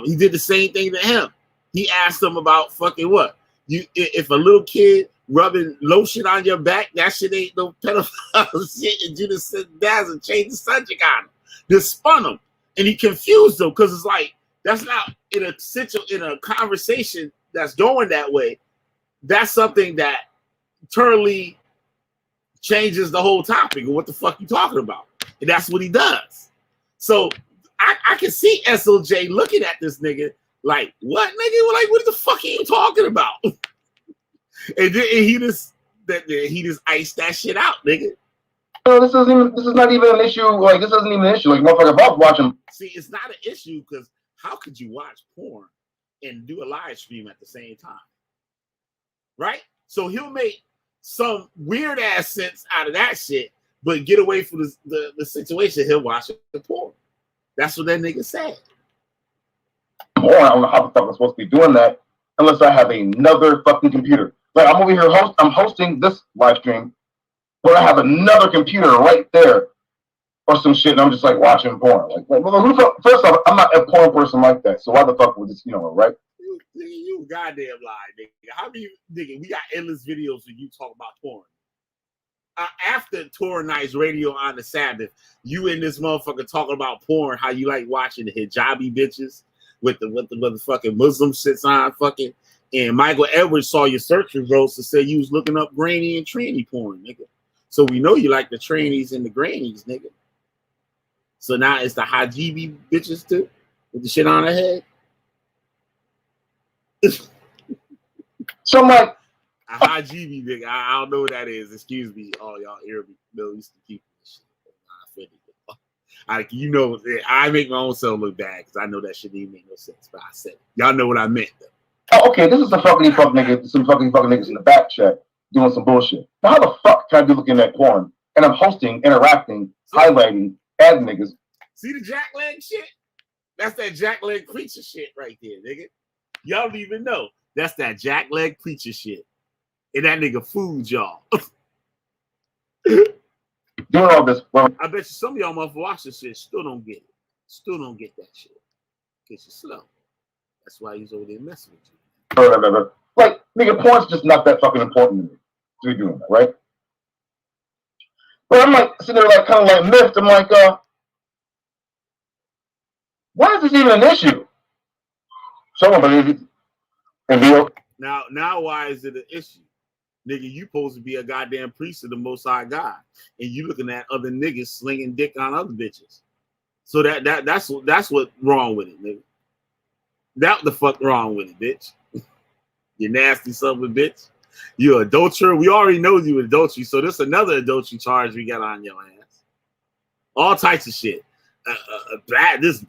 He did the same thing to him. He asked him about fucking what? If a little kid rubbing lotion on your back. That shit ain't no pedophile shit. And you just sit down and change the subject on him. Just spun him. And he confused them because it's like, that's not in a conversation that's going that way. That's something that totally changes the whole topic of what the fuck you talking about. And that's what he does. So I can see SOJ looking at this nigga like, what nigga? Like, what the fuck are you talking about? And he just iced that shit out, nigga. No, this is not even an issue. Like, this isn't even an issue. Like, motherfucker, about watching. See, it's not an issue because how could you watch porn and do a live stream at the same time? Right? So he'll make some weird ass sense out of that shit, but get away from the situation. He'll watch the porn. That's what that nigga said. Porn, I don't know how the fuck I'm supposed to be doing that unless I have another fucking computer. Like, I'm over here I'm hosting this live stream, but I have another computer right there or some shit, and I'm just like watching porn. Like well, first off, I'm not a porn person like that, so why the fuck would this, right? You goddamn lie, nigga. How do you, nigga? We got endless videos of you talk about porn. After TorahKnights radio on the Sabbath, you and this motherfucker talking about porn, how you like watching the hijabi bitches with the fucking Muslim shits on fucking. And Michael Edwards saw your search results and said you was looking up granny and tranny porn, nigga. So we know you like the trannies and the grannies, nigga. So now it's the hijabi bitches too with the shit on her head. So I'm like, a hijabi nigga. I don't know what that is. Excuse me, all y'all Arabic Middle Eastern people. I make my own self look bad because I know that shit didn't make no sense. But I said it. Y'all know what I meant though. Oh, okay, this is some fucking fuck nigga, some fucking niggas in the back chat doing some bullshit. Now, how the fuck can I be looking at porn and I'm hosting, interacting, highlighting, adding niggas? See the jackleg shit? That's that jackleg preacher shit right there, nigga. Y'all don't even know. That's that jackleg preacher shit. And that nigga fooled y'all. Doing all this. Well, I bet you some of y'all motherfuckers watch this shit still don't get it. Still don't get that shit. Because you're slow. That's why he's over there messing with you. Like, nigga, porn's just not that fucking important to me to be doing that, right? But I'm like sitting there like kind of like miffed. I'm like, why is this even an issue? Someone believe it. Now why is it an issue? Nigga, you supposed to be a goddamn priest of the Most High God. And you looking at other niggas slinging dick on other bitches. So that's what wrong with it, nigga. That the fuck wrong with it, bitch. You nasty son of a bitch. You adulterer. We already know you adultery, so this another adultery charge we got on your ass. All types of shit. This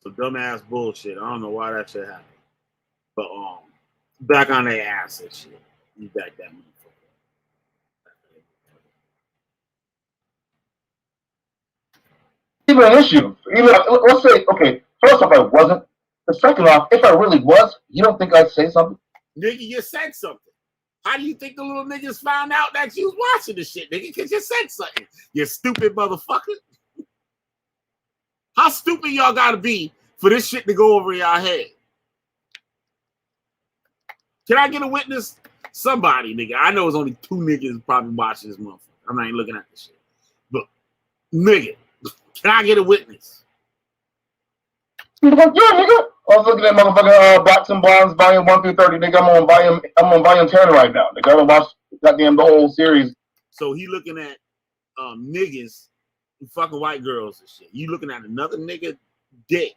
So dumbass bullshit. I don't know why that shit happened. But back on their ass and shit. You back that motherfucker. Even an issue. Even let's say, okay, first off, I wasn't. The second off, if I really was, you don't think I'd say something? Nigga, you said something. How do you think the little niggas found out that you was watching this shit, nigga? Because you said something. You stupid motherfucker. How stupid y'all gotta be for this shit to go over y'all head? Can I get a witness? Somebody, nigga. I know it's only 2 niggas probably watching this motherfucker. I'm not even looking at this shit. But, nigga, can I get a witness? Yeah, nigga. I was looking at motherfucking Blacks and Blondes volume 1 through 30, nigga. I'm on volume 10 right now. Nigga, I haven't watched goddamn the whole series. So he looking at niggas who fucking white girls and shit. You looking at another nigga dick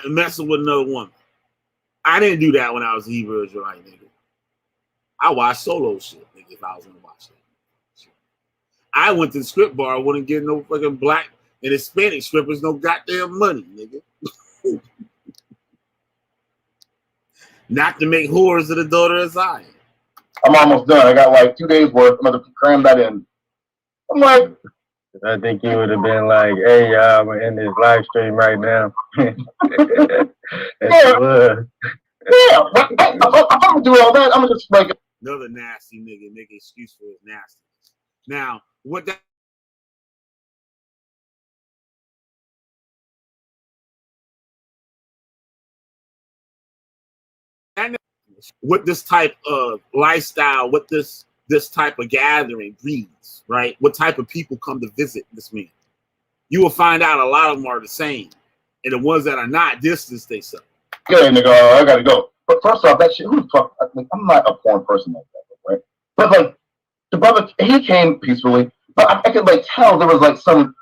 messing with another woman. I didn't do that when I was a Hebrew Israelite, nigga. I watched solo shit, nigga, if I was gonna watch that shit. I went to the script bar, I wouldn't get no fucking black and Hispanic strippers no goddamn money, nigga. Not to make whores of the daughter of Zion. I'm almost done. I got like 2 days worth. I'm gonna cram that in. I'm like, I think you would have been like, hey, y'all, we're in this live stream right now. yeah, I'm gonna do all that. I'm gonna just like another nasty nigga make an excuse for his nastiness. Now, what that what this type of lifestyle, what this type of gathering breeds, right? What type of people come to visit this man? You will find out a lot of them are the same, and the ones that are not distance themselves. okay, nigga, I gotta go. But first off, that shit, who the fuck? I'm not a porn person like that, right? But like, the brother, he came peacefully, but I could like tell there was like some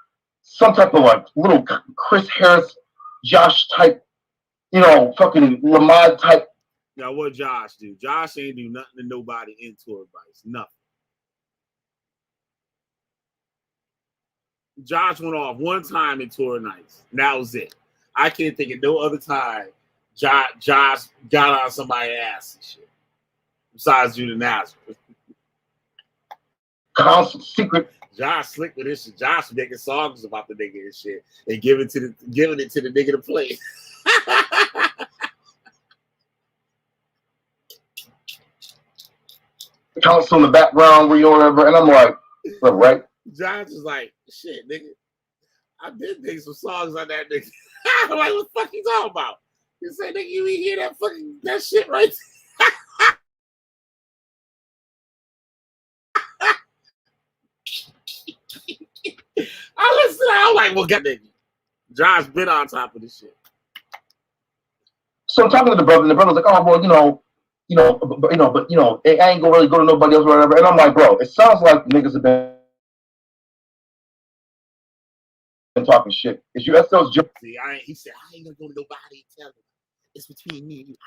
type of like little Chris Harris, Josh type, you know, fucking Lamad type. Now, what Josh do? Josh ain't do nothing to nobody in Torah advice. Nothing. Josh went off one time in TorahKnights. And that was it. I can't think of no other time Josh got on somebody's ass and shit. Besides Judah Nazareth. Constant secret. Josh slick with this shit. Josh making songs about the nigga and shit. And giving it to the nigga to play. Council in the background where you whatever, and I'm like, right? Josh is like, shit, nigga. I did make some songs on that nigga. I'm like, what the fuck you talking about? You say, nigga, you ain't hear that shit right I listen, I'm like, well, God, nigga. Josh been on top of this shit. So I'm talking to the brother, and the brother's like, oh, well, but I ain't gonna really go to nobody else or whatever. And I'm like, bro, it sounds like niggas have been talking shit. Is you SL's joke? He said, I ain't gonna go to nobody and tell them. It's between me and you.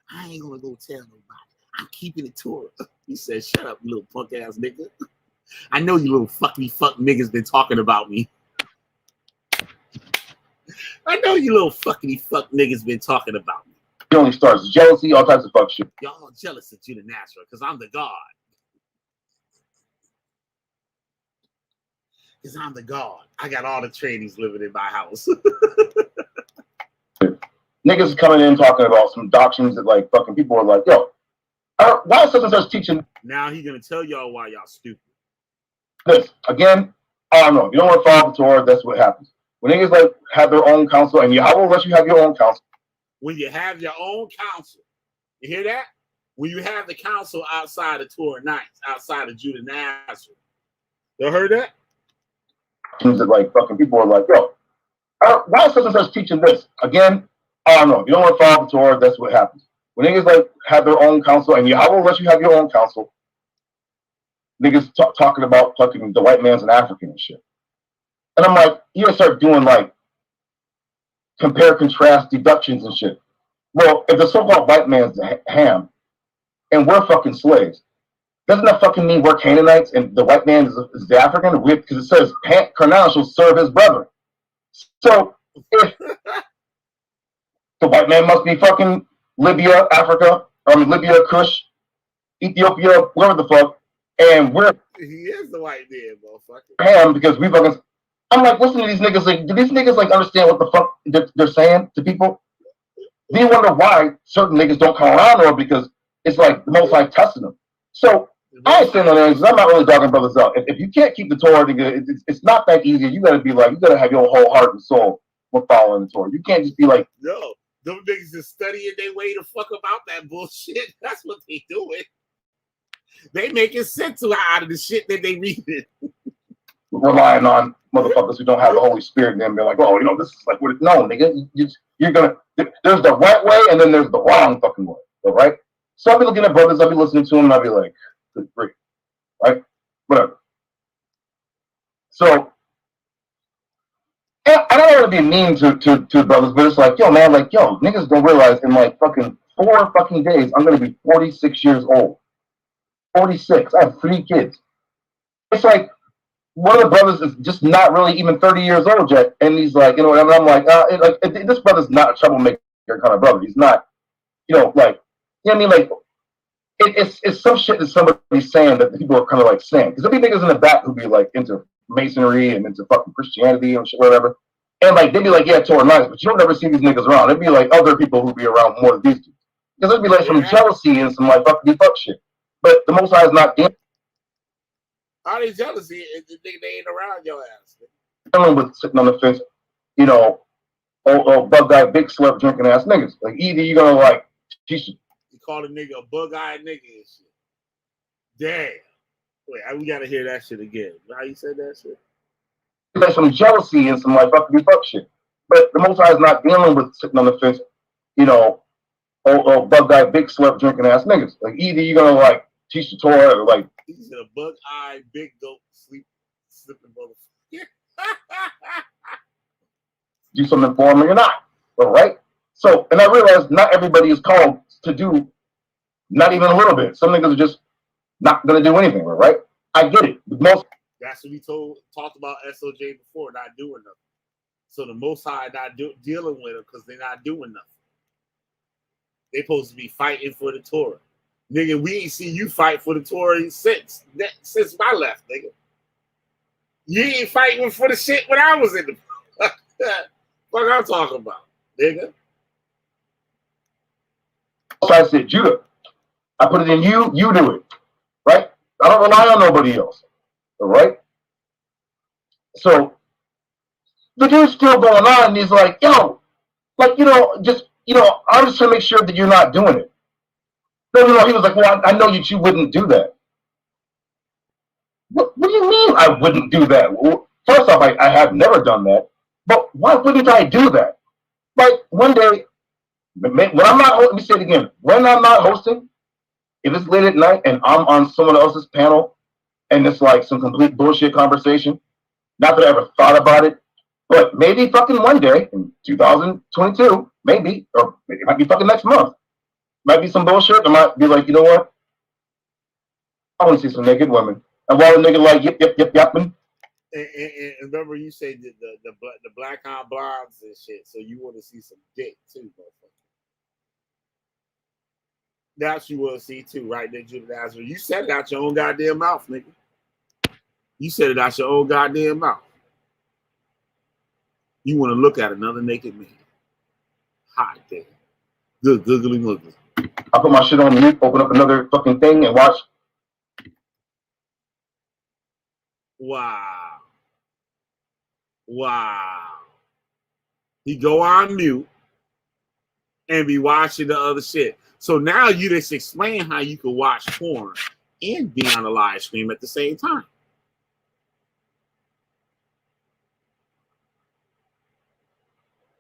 I ain't gonna go tell nobody. I'm keeping it Torah. He said, shut up, you little punk ass nigga. I know you little fuck niggas been talking about me. I know you little fuck niggas been talking about me. It only starts jealousy, all types of fuck shit. Y'all jealous of Judah Nazareth because I'm the God. Because I'm the God. I got all the trainees living in my house. Niggas coming in talking about some doctrines that like fucking people are like, yo, why is such and such teaching? Now he's gonna tell y'all why y'all stupid. This again, I don't know. If you don't want to follow the Torah, that's what happens. When niggas like have their own counsel, and Yahweh will let you have your own counsel. When you have your own counsel, you hear that? When you have the counsel outside of TorahKnights, outside of Judah Nazareth, you heard that? That like fucking people are like, yo, why is such and such teaching this? Again, I don't know. If you don't want to follow the Torah, that's what happens. When niggas like have their own counsel, and Yahweh will let you have your own counsel. Niggas talking about fucking the white man's an African and shit. And I'm like, you gotta start doing like compare, contrast, deductions and shit. Well, if the so-called white man's Ham and we're fucking slaves, doesn't that fucking mean we're Canaanites and the white man is the African? Because it says Canaan shall serve his brother. So if the white man must be fucking Libya, Africa, Libya, Kush, Ethiopia, wherever the fuck, and we're He is the white man, motherfucker. him because we fucking. I'm like, listen to these niggas. Like, do these niggas like understand what the fuck they're saying to people? Do you wonder why certain niggas don't come around, or because it's like the Most High testing them? So I ain't saying no names. I'm not really dogging brothers out. If you can't keep the Torah, it's not that easy. You gotta be like, you gotta have your whole heart and soul when following the Torah. You can't just be like, no, them niggas is studying their way to fuck about that bullshit. That's what they doing. They making sense out of the shit that they reading. Relying on motherfuckers who don't have the Holy Spirit and then they're like, oh, this is like what it. No, nigga, you're gonna. There's the right way and then there's the wrong fucking way. All right. So I'll be looking at brothers. I'll be listening to them. And I'll be like, good grief, right? Whatever. So I don't want to be mean to brothers, but it's like, yo, man, like, yo, niggas don't realize in like fucking 4 fucking days I'm gonna be 46 years old. 46. I have 3 kids. It's like one of the brothers is just not really even 30 years old yet, and he's like, and I'm like, this brother's not a troublemaker kind of brother. He's not, like, you know what I mean? Like, it's some shit that somebody's saying that people are kind of like saying, because there'll be niggas in the back who be like into masonry and into fucking Christianity and shit, whatever, and like they'd be like, yeah, TorahKnights, but you don't ever see these niggas around. It'd be like other people who'd be around more than these two, because it'd be like some jealousy and some like fuck shit. But the Most High is not dealing. All they jealousy is they ain't around your ass. Dealing with sitting on the fence, bug guy, big slurp drinking ass niggas. Like either you're gonna like teach. You call a nigga a bug-eyed nigga and shit. Damn. Wait, we gotta hear that shit again. How you said that shit? There's some jealousy and some like fuck shit. But the Most High is not dealing with sitting on the fence, bug guy, big slurp drinking ass niggas. Like either you're gonna like teach the Torah or like. He's a bug-eyed, big dope, slipping motherfucker. Do something for him or you're not. All right? So, and I realize not everybody is called to do not even a little bit. Some niggas are just not going to do anything, right? I get it. That's what we talked about SOJ before, not doing nothing. So the Most High not dealing with them because they're not doing nothing. They're supposed to be fighting for the Torah. Nigga, we ain't see you fight for the Torah since I left, nigga. You ain't fighting for the shit when I was in the what I'm talking about, nigga. So I said, Judah, I put it in you, you do it. Right? I don't rely on nobody else. All right? So the dude's still going on, and he's like, yo, like, I'm just trying to make sure that you're not doing it. No. He was like, well, I know that you wouldn't do that. What do you mean I wouldn't do that? Well, first off, I have never done that. But why wouldn't I do that? Like one day, when I'm not, let me say it again. When I'm not hosting, if it's late at night and I'm on someone else's panel and it's like some complete bullshit conversation, not that I ever thought about it, but maybe fucking one day in 2022, maybe, or it might be fucking next month. Might be some bullshit. I might be like, you know what? I want to see some naked women. And while the nigga like, yapping. And remember you say the black on blondes and shit, so you want to see some dick too, motherfucker. That's what you want to see too, right there, Judah. You said it out your own goddamn mouth, nigga. You said it out your own goddamn mouth. You want to look at another naked man. Hot damn. Good, googly moogly. I put my shit on mute, open up another fucking thing, and watch. Wow. He go on mute and be watching the other shit. So now you just explain how you can watch porn and be on a live stream at the same time.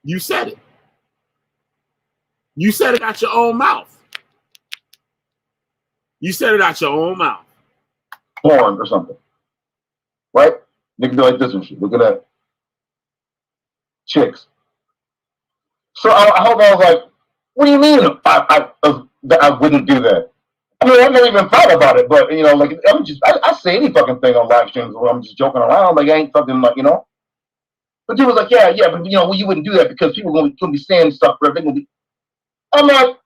You said it. You said it out your own mouth. You said it out your own mouth. Porn or something. Right? Niggas do like this and shit. Look at that. Chicks. So I hope I was like, what do you mean I wouldn't do that? I mean, I never even thought about it, but, like, I say any fucking thing on live streams where I'm just joking around. Like, I ain't fucking, like, But he was like, yeah, but well, you wouldn't do that because people are going to be saying stuff. They're gonna be. I'm like,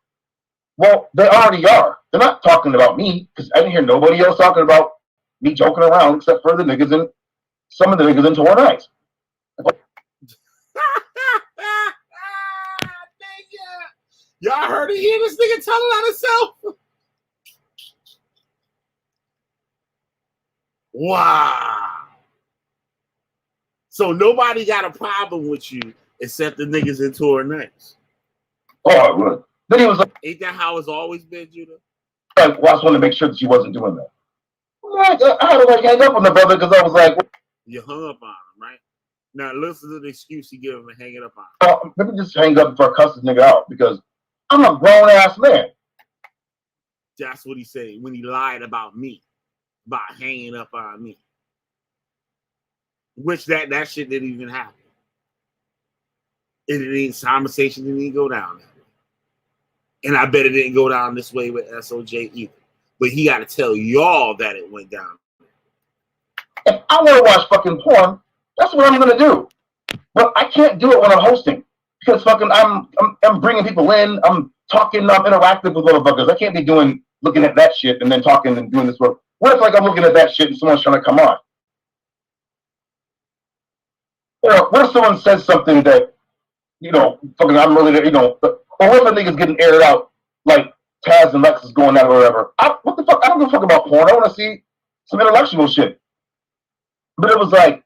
well, they already are. They're not talking about me because I didn't hear nobody else talking about me joking around except for the niggas and some of the niggas in TorahKnights. Y'all heard it here? This nigga telling on himself. Wow. So nobody got a problem with you except the niggas in TorahKnights. Oh, look. Then he was like, ain't that how it's always been, Judah? Like, well, I just wanted to make sure that she wasn't doing that. I had to like hang up on the brother because I was like, you hung up on him, right? Now listen to the excuse you give him and hang it up on him. Let me just hang up before I cuss this nigga out because I'm a grown ass man. That's what he said when he lied about me, about hanging up on me. Which that shit didn't even happen. It didn't, conversation didn't even go down that way. And I bet it didn't go down this way with SOJ either. But he got to tell y'all that it went down. If I want to watch fucking porn, that's what I'm gonna do. But I can't do it when I'm hosting because fucking I'm bringing people in. I'm talking. I'm interactive with motherfuckers. I can't be looking at that shit and then talking and doing this work. What if like I'm looking at that shit and someone's trying to come on? Or what if someone says something that fucking I'm really or what if a nigga's getting aired out like Taz and Lex is going out or whatever? What the fuck? I don't give a fuck about porn. I want to see some intellectual shit. But it was like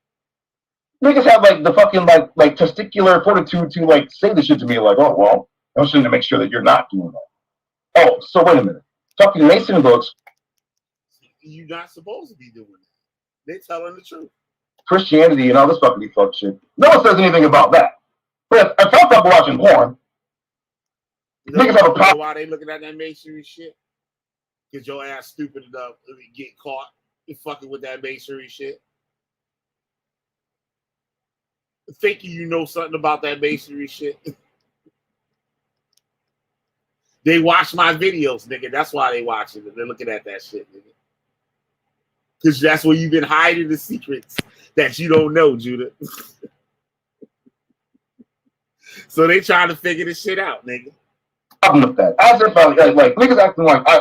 niggas have like the fucking like testicular fortitude to like say the shit to me like, oh well, I want you to make sure that you're not doing that. Oh, so wait a minute. Fucking Mason books. You're not supposed to be doing that. They're telling the truth. Christianity and all this fucking fuck shit. No one says anything about that. But if I'm fucking watching porn, niggas have a problem. Why they looking at that masonry shit? Because your ass stupid enough to get caught fucking with that masonry shit. Thinking you know something about that masonry shit. They watch my videos, nigga. That's why they watching it. They're looking at that shit, nigga. Because that's where you've been hiding the secrets that you don't know, Judah. So they trying to figure this shit out, nigga. With that. As if like niggas acting like I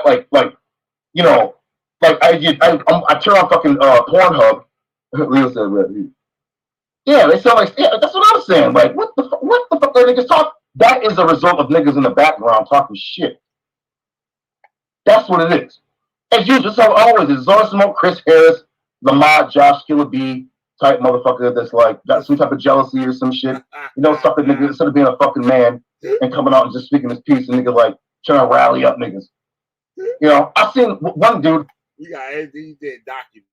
turn on fucking Pornhub. Leo said, yeah, they sound like that's what I'm saying. Like, what the fuck are niggas talk? That is a result of niggas in the background talking shit. That's what it is. As usual, that's how it always is. It's always some old Chris Harris, Lamont, Josh Killer B type motherfucker that's like got some type of jealousy or some shit. Something nigga instead of being a fucking man and coming out and just speaking his piece and nigga like trying to rally up niggas. I seen one dude. You got everything you did documented.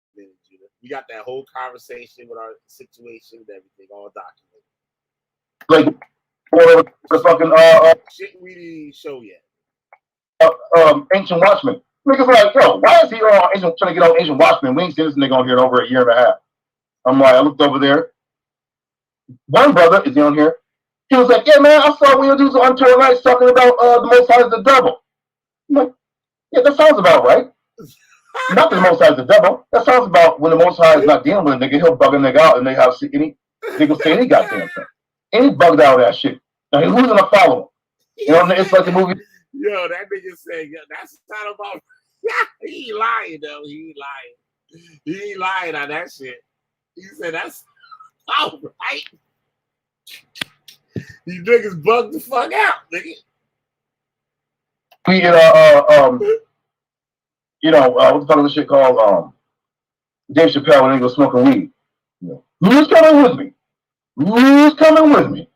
We got that whole conversation with our situation and everything all documented. Like, or the fucking shit we didn't show yet. Ancient Watchmen. Niggas like, yo, why is he trying to get on Ancient Watchmen? We ain't seen this nigga on here in over a year and a half. I'm like, I looked over there. One brother is on here. He was like, yeah, man, I saw Will dudes on TorahKnights talking about the Most High is the devil. I'm like, yeah, that sounds about right. Not the Most High is the devil. That sounds about when the Most High is not dealing with a nigga, he'll bug a nigga out and they have any nigga say any goddamn thing. Any bugged out of that shit. Now who's gonna follow him? It's like the movie. Yo, that nigga said, yo, that's not about. He ain't lying though. He ain't lying on that shit. He said that's all right. These niggas bugged the fuck out, nigga. What the fuck is this shit called? Dave Chappelle when they go smoking weed. Who's coming with me? Who's coming with me?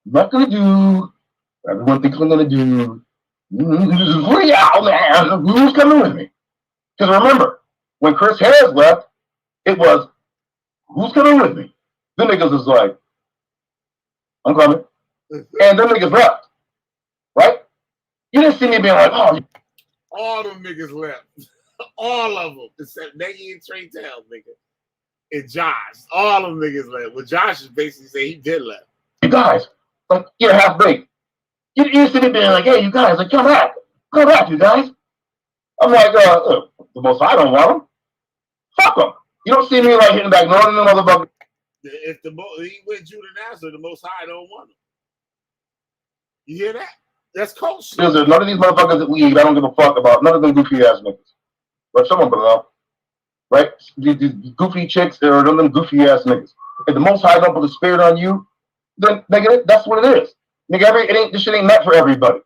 I'm not gonna do what everyone thinks I'm gonna do. Real man, who's coming with me? Because remember, when Chris Harris left, it was who's coming with me? The niggas was like, I'm coming. And them niggas left. Right? You didn't see me being like, oh. All them niggas left. All of them. Except Nagy and Trey Tail, nigga. And Josh. All them niggas left. Well, Josh is basically saying he did left. You guys, like, you're half baked. You didn't see me being like, hey, you guys, like, come back, you guys. I'm like, the Most High don't want them. Fuck them. You don't see me like hitting back, no, motherfucker. If he went Judah Nazareth, the Most High don't want him. You hear that? That's cult shit. None of these motherfuckers that leave, I don't give a fuck about. None of them goofy ass niggas. But someone below, right? These goofy chicks or none of them goofy ass niggas. If the Most High don't put the spirit on you, then nigga, that's what it is. Nigga, this shit ain't meant for everybody.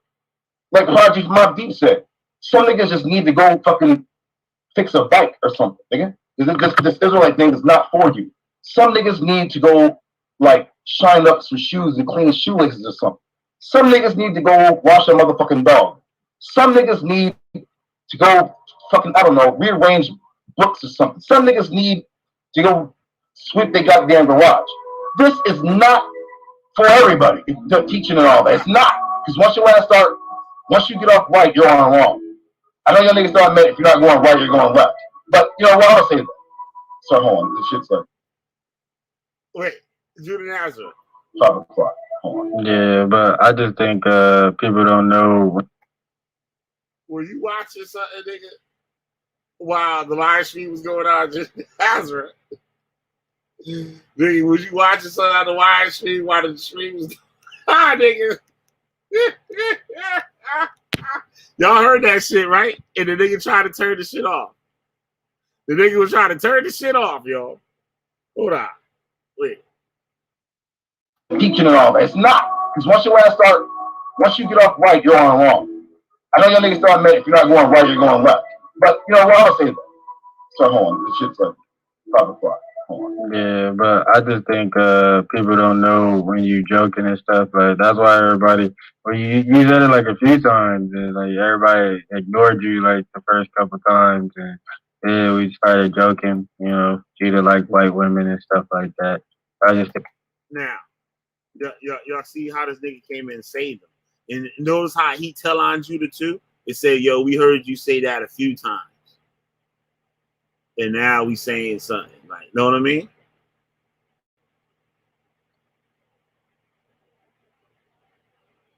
Like Haji Mob Deep said, some niggas just need to go fucking fix a bike or something, nigga. This Israelite thing is not for you. Some niggas need to go like shine up some shoes and clean shoelaces or something. Some niggas need to go wash a motherfucking dog. Some niggas need to go fucking, I don't know, rearrange books or something. Some niggas need to go sweep their goddamn garage. This is not for everybody. The teaching and all that. It's not. Because once you get off right, you're on wrong. I know y'all niggas don't admit if you're not going right, you're going left. But you know what? I'll say that. So hold on. This shit's like. Wait, Judah Nazareth. 5 o'clock. Yeah, but I just think people don't know. Were you watching something, nigga? While the live stream was going on, just Nazareth. Nigga, was you watching something on the live stream while the stream was nigga? Y'all heard that shit, right? And the nigga tried to turn the shit off. The nigga was trying to turn the shit off, y'all. Hold on. Wait. Teaching and all that. It's not. Because once you get off right, you're on wrong. I know y'all niggas don't admit if you're not going right, you're going left. But you know what? I'll say that. So hold on. This shit's like 5 o'clock. Yeah, but I just think people don't know when you joking and stuff. Like that's why everybody. Well, you said it like a few times, and like everybody ignored you like the first couple times, and yeah, we started joking. You know, Judah like white women and stuff like that. I just now, y'all see how this nigga came in and saved him, and notice how he tell on Judah too. It said, "Yo, we heard you say that a few times." And now we saying something like, know what I mean?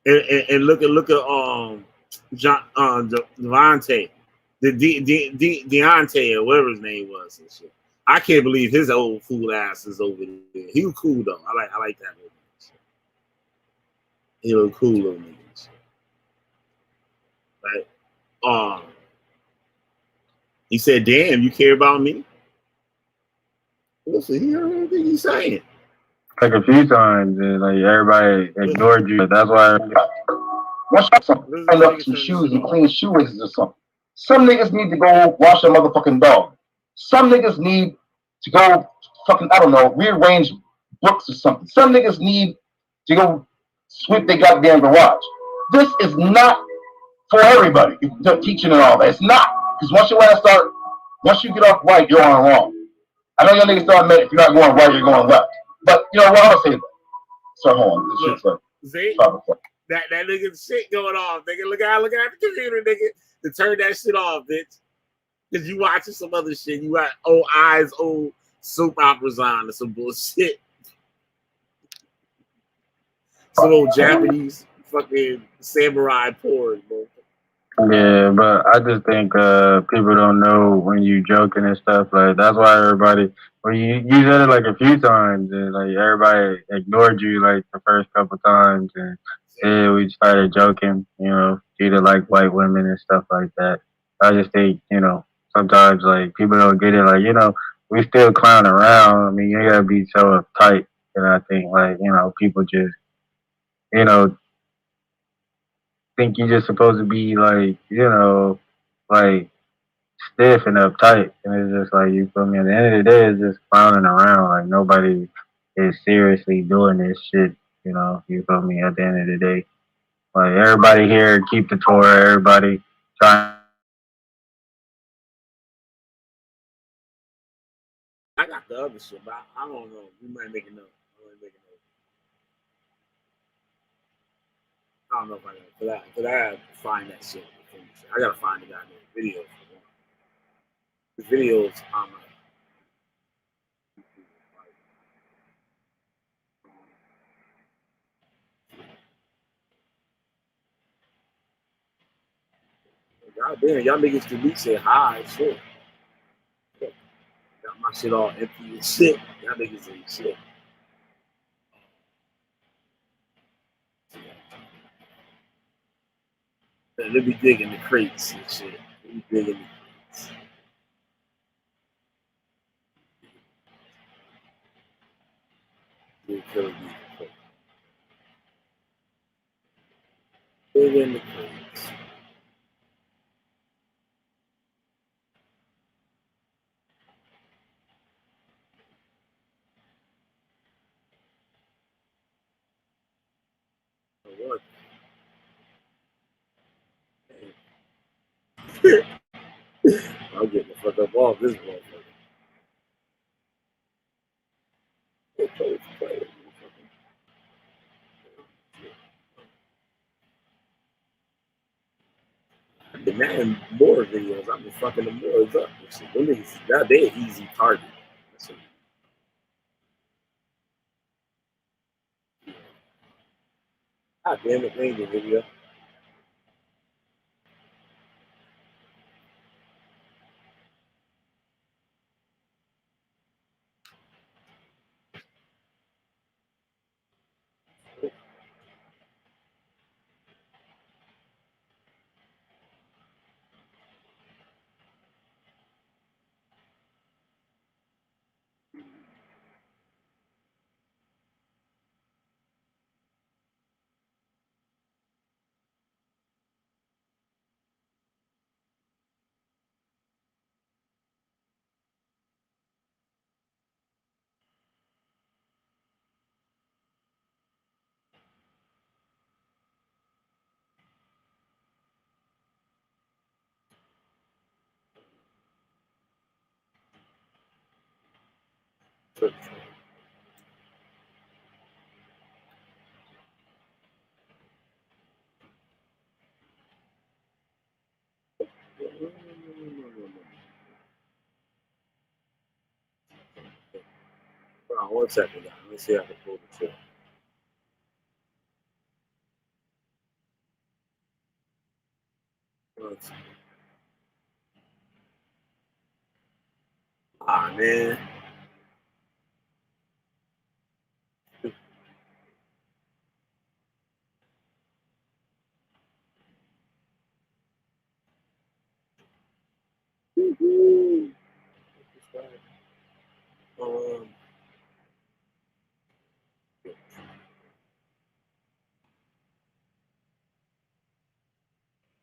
And look at John Devontae, Deontay or whatever his name was and shit. I can't believe his old fool ass is over there. He was cool though. I like that little nigga. He was cool little nigga. Right? He said, "Damn, you care about me?" Listen, he heard everything he's saying. like a few times, and like everybody ignored you. That's why. Once you sign up some shoes and clean shoelaces or something. Some niggas need to go wash a motherfucking dog. Some niggas need to go fucking, I don't know, rearrange books or something. Some niggas need to go sweep their goddamn garage. This is not for everybody. The teaching and all that. It's not. Because once you get off right, you're on wrong. I know y'all niggas don't admit if you're not going right, you're going left. But you know what? I'll say that. So hold on. This shit's like 5 o'clock. That nigga shit going off, nigga. Look at the computer, nigga. To turn that shit off, bitch. Because you watching some other shit. You got old soap operas on or some bullshit. Some old Japanese fucking samurai porn, bro. Yeah, but I just think people don't know when you joking and stuff. Like that's why everybody. Well, you said it like a few times, and like everybody ignored you like the first couple times, and yeah, we started joking. You know, Judah like white women and stuff like that. I just think sometimes like people don't get it. Like we still clown around. I mean, you gotta be so uptight, and I think like people just think you're just supposed to be like, like stiff and uptight. And it's just like, you feel me? At the end of the day, it's just clowning around. Like nobody is seriously doing this shit. You feel me? At the end of the day, like everybody here keep the Torah. Everybody trying. I got the other shit, but I don't know. We might make it up. I don't know if I got because I gotta find that shit. I gotta find the goddamn video. The videos on my. God damn, y'all niggas to me say hi, shit. Got My shit all empty and shit. Y'all niggas ain't shit. Let me dig in the crates and shit. Let me dig in the crates. Dig in the crates. What? I'm getting the fuck up off this motherfucker. And now in more videos, I've been fucking the boys up. Them niggas, now they're an easy target. God damn it, they ain't the video. Hold on 1 second, guys. Let me see if I can pull the trigger. Ah, man.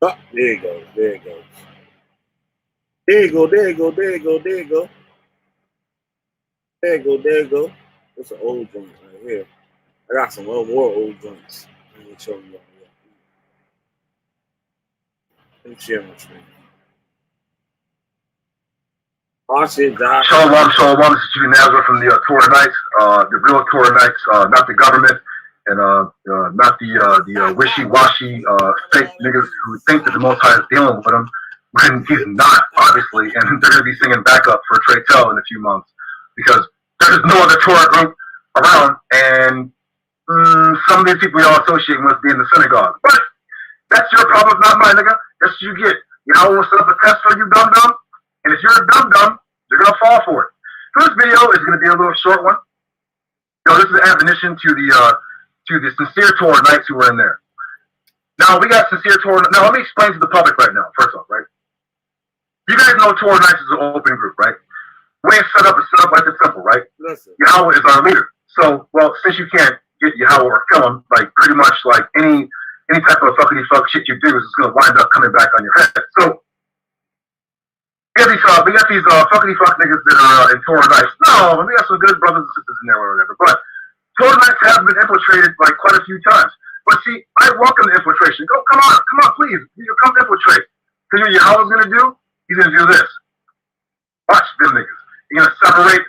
Oh, there it goes. There it goes. There you go. There you go. There you go. There you go. There you go. There you go. It's an old joint right here. I got some more old joints. Let me show you. Let me share my screen. Oh shit, Doc. Shalom, this is Jimmy Nazareth from the TorahKnights, the real TorahKnights, not the government, and not the wishy-washy fake niggas who think that the Most High is dealing with them when he's not, obviously, and they're going to be singing backup for Trey Tell in a few months because there's no other Torah group around, and some of these people y'all associate must be in the synagogue. But that's your problem, not mine, nigga. That's what you get. Yahweh will set up a test for you, dum-dum, and if you're a dum-dum, you're going to fall for it. So this video is going to be a little short one. This is an admonition to the sincere TorahKnights who were in there. Now, we got sincere Torah. Now, let me explain to the public right now, first off, right? You guys know TorahKnights is an open group, right? The way it's set up like it's simple, right? Listen. Yahweh is our leader. So, well, since you can't get Yahweh or kill him, like pretty much like any type of fuckity-fuck shit you do is just going to wind up coming back on your head. So, we got these fuckity-fuck niggas that are in TorahKnights. No, we got some good brothers and sisters in there or whatever. But TorahKnights have been infiltrated like quite a few times. But see, I welcome the infiltration. Come on, please. You come infiltrate. Because what Yahweh's going to do, he's going to do this. Watch them niggas. He's going to separate,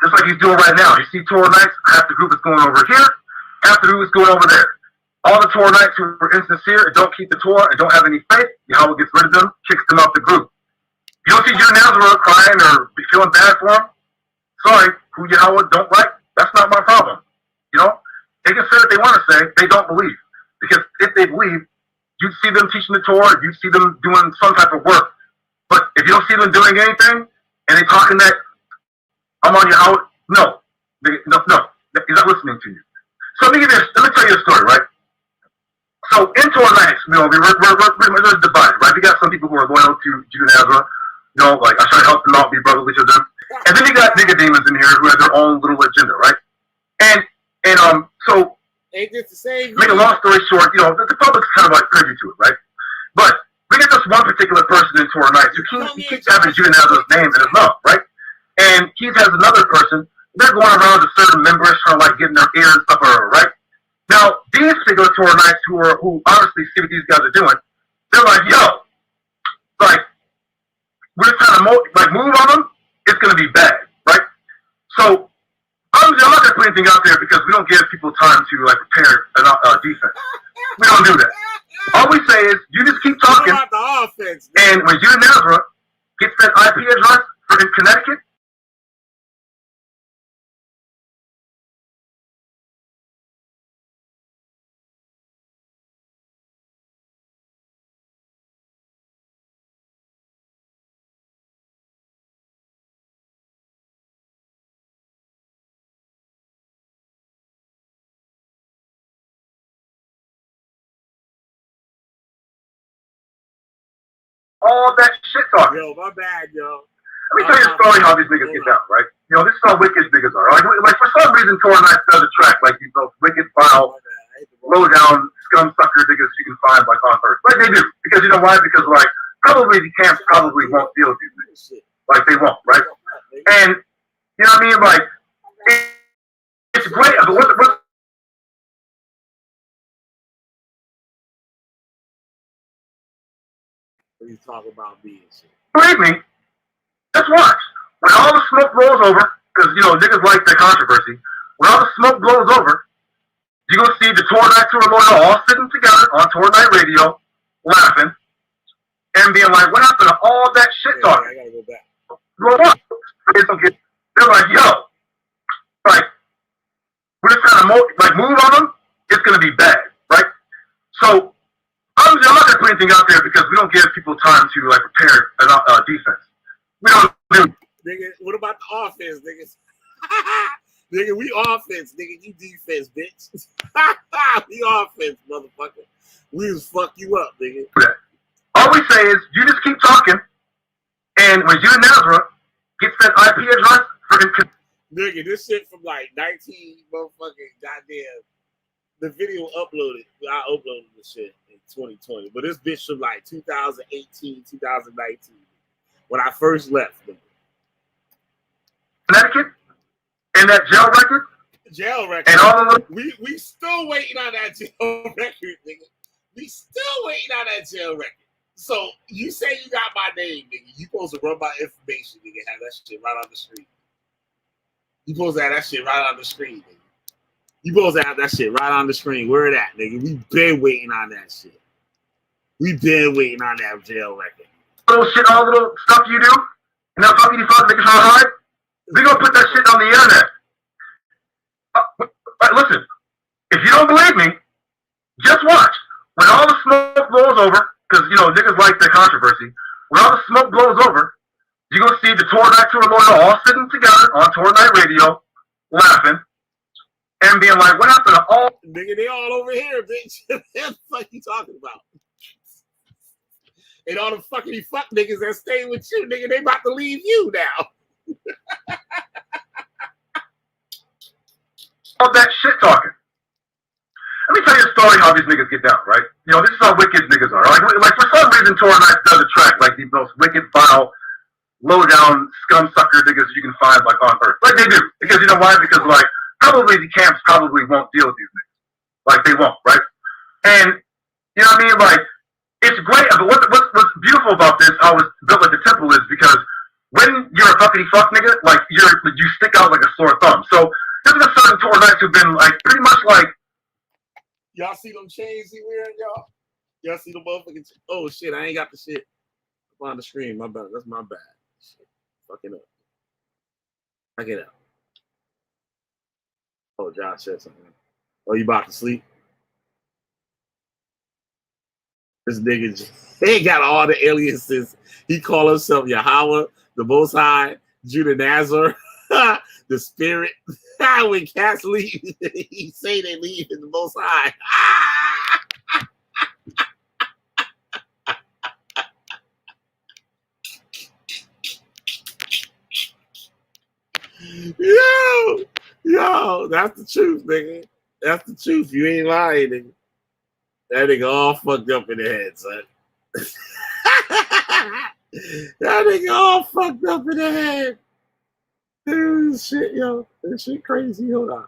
just like he's doing right now. You see TorahKnights, half the group is going over here, half the group is going over there. All the TorahKnights who are insincere and don't keep the Torah and don't have any faith, Yahweh gets rid of them, kicks them out the group. You don't see Jim Nazareth crying or be feeling bad for him? Sorry, who Yahweh don't like, that's not my problem. You know? They can say what they want to say, they don't believe. Because if they believe, you'd see them teaching the Torah, you'd see them doing some type of work. But if you don't see them doing anything, and they talking that I'm on your house. No. No. He's not listening to you. So let me tell you a story, right? So in TorahKnights, we're divided, right? We got some people who are loyal to Judaism, like I try to help them out, be brotherly to them. And then you got Nicodemus in here who have their own little agenda, right? And so ain't this the same? Make a long story short, the public's kind of like privy to it, right? But we get this one particular person in TorahKnights who keeps having Judaism's name in his mouth, right? And he has another person. They're going around to certain members trying to like get in their ear and stuff, right? Now, these particular TorahKnights who honestly see what these guys are doing, they're like, yo, like, we're trying to move on them, it's going to be bad, right? So, I'm not going to put anything out there because we don't give people time to, like, prepare a defense. We don't do that. All we say is, you just keep talking, about the offense, and when you and Nazareth gets that IP address in Connecticut, all that shit talking. Yo, my bad, yo. Let me tell you a story how these niggas get down, right? This is how wicked niggas are. Like for some reason, TorahKnights does a track like these most wicked, vile, low down, scum sucker niggas you can find like on earth. Like they do. Because you know why? Because like probably the camps probably won't deal with these niggas. Like they won't, right? And you know what I mean? Like it's great, but what you talk about being shit. Believe me, just watch. When all the smoke blows over, because niggas like that controversy. When all the smoke blows over, you're gonna see the TorahKnights who are loyal all sitting together on TorahKnight Radio, laughing, and being like, "What happened to all that shit talking?" I gotta go back. Well, they're like, "Yo, like we're just trying to move on them. It's gonna be bad, right?" So I'm not gonna put anything out there because we don't give people time to like prepare a defense. We don't do. Nigga, what about the offense, niggas? Nigga, we offense, nigga. You defense, bitch. We offense, motherfucker. We just fuck you up, nigga. All we say is, you just keep talking, and when you and Nazareth gets that IP address, nigga, this shit from like 19 motherfucking goddamn. The video uploaded. I uploaded this shit in 2020, but this bitch from like 2018, 2019, when I first left. Nigga. Connecticut, and that jail record. Jail record. And all of them. We still waiting on that jail record, nigga. We still waiting on that jail record. So you say you got my name, nigga. You supposed to run my information, nigga. Have that shit right on the street. You supposed to have that shit right on the screen, nigga. You supposed to have that shit right on the screen. Where it at, nigga? We been waiting on that shit. We been waiting on that jail record. Little shit, all the little stuff you do, and that fucking you fucking niggas trying to hide. We gonna put that shit on the internet. Listen, if you don't believe me, just watch. When all the smoke blows over, because niggas like the controversy. When all the smoke blows over, you're gonna see the TorahKnights who are loyal all sitting together on TorahKnight Radio, laughing, and being like, "What happened to all?" Nigga, they all over here, bitch. What the fuck you talking about? And all the fuckity fuck niggas that stay with you, nigga, they about to leave you now. All that shit talking. Let me tell you a story how these niggas get down, right? This is how wicked niggas are. Like for some reason, TorahKnights does a track like the most wicked, vile, low down, scum sucker niggas you can find like on earth. Like they do. Because you know why? Because like probably the camps probably won't deal with these niggas. Like they won't, right? And you know what I mean? Like it's great, but what's beautiful about this, how it's built like the temple is because when you're a fuckity fuck nigga, like you stick out like a sore thumb. So there's a certain TorahKnights who've been like pretty much like. Y'all see them chains he wearing, y'all? Y'all see the motherfucking oh shit, I ain't got the shit up on the screen. My bad. That's my bad. Shit. Fucking up. I get out. Oh, Josh said something. Oh, you about to sleep? This nigga, he ain't got all the aliases. He call himself Yahweh, the Most High, Judah Nazar. The spirit. When cats leave, he say they leave in the Most High. Yo, that's the truth, nigga. That's the truth. You ain't lying, nigga. That nigga all fucked up in the head, son. That nigga all fucked up in the head. Dude, shit, yo. That shit crazy. Hold on.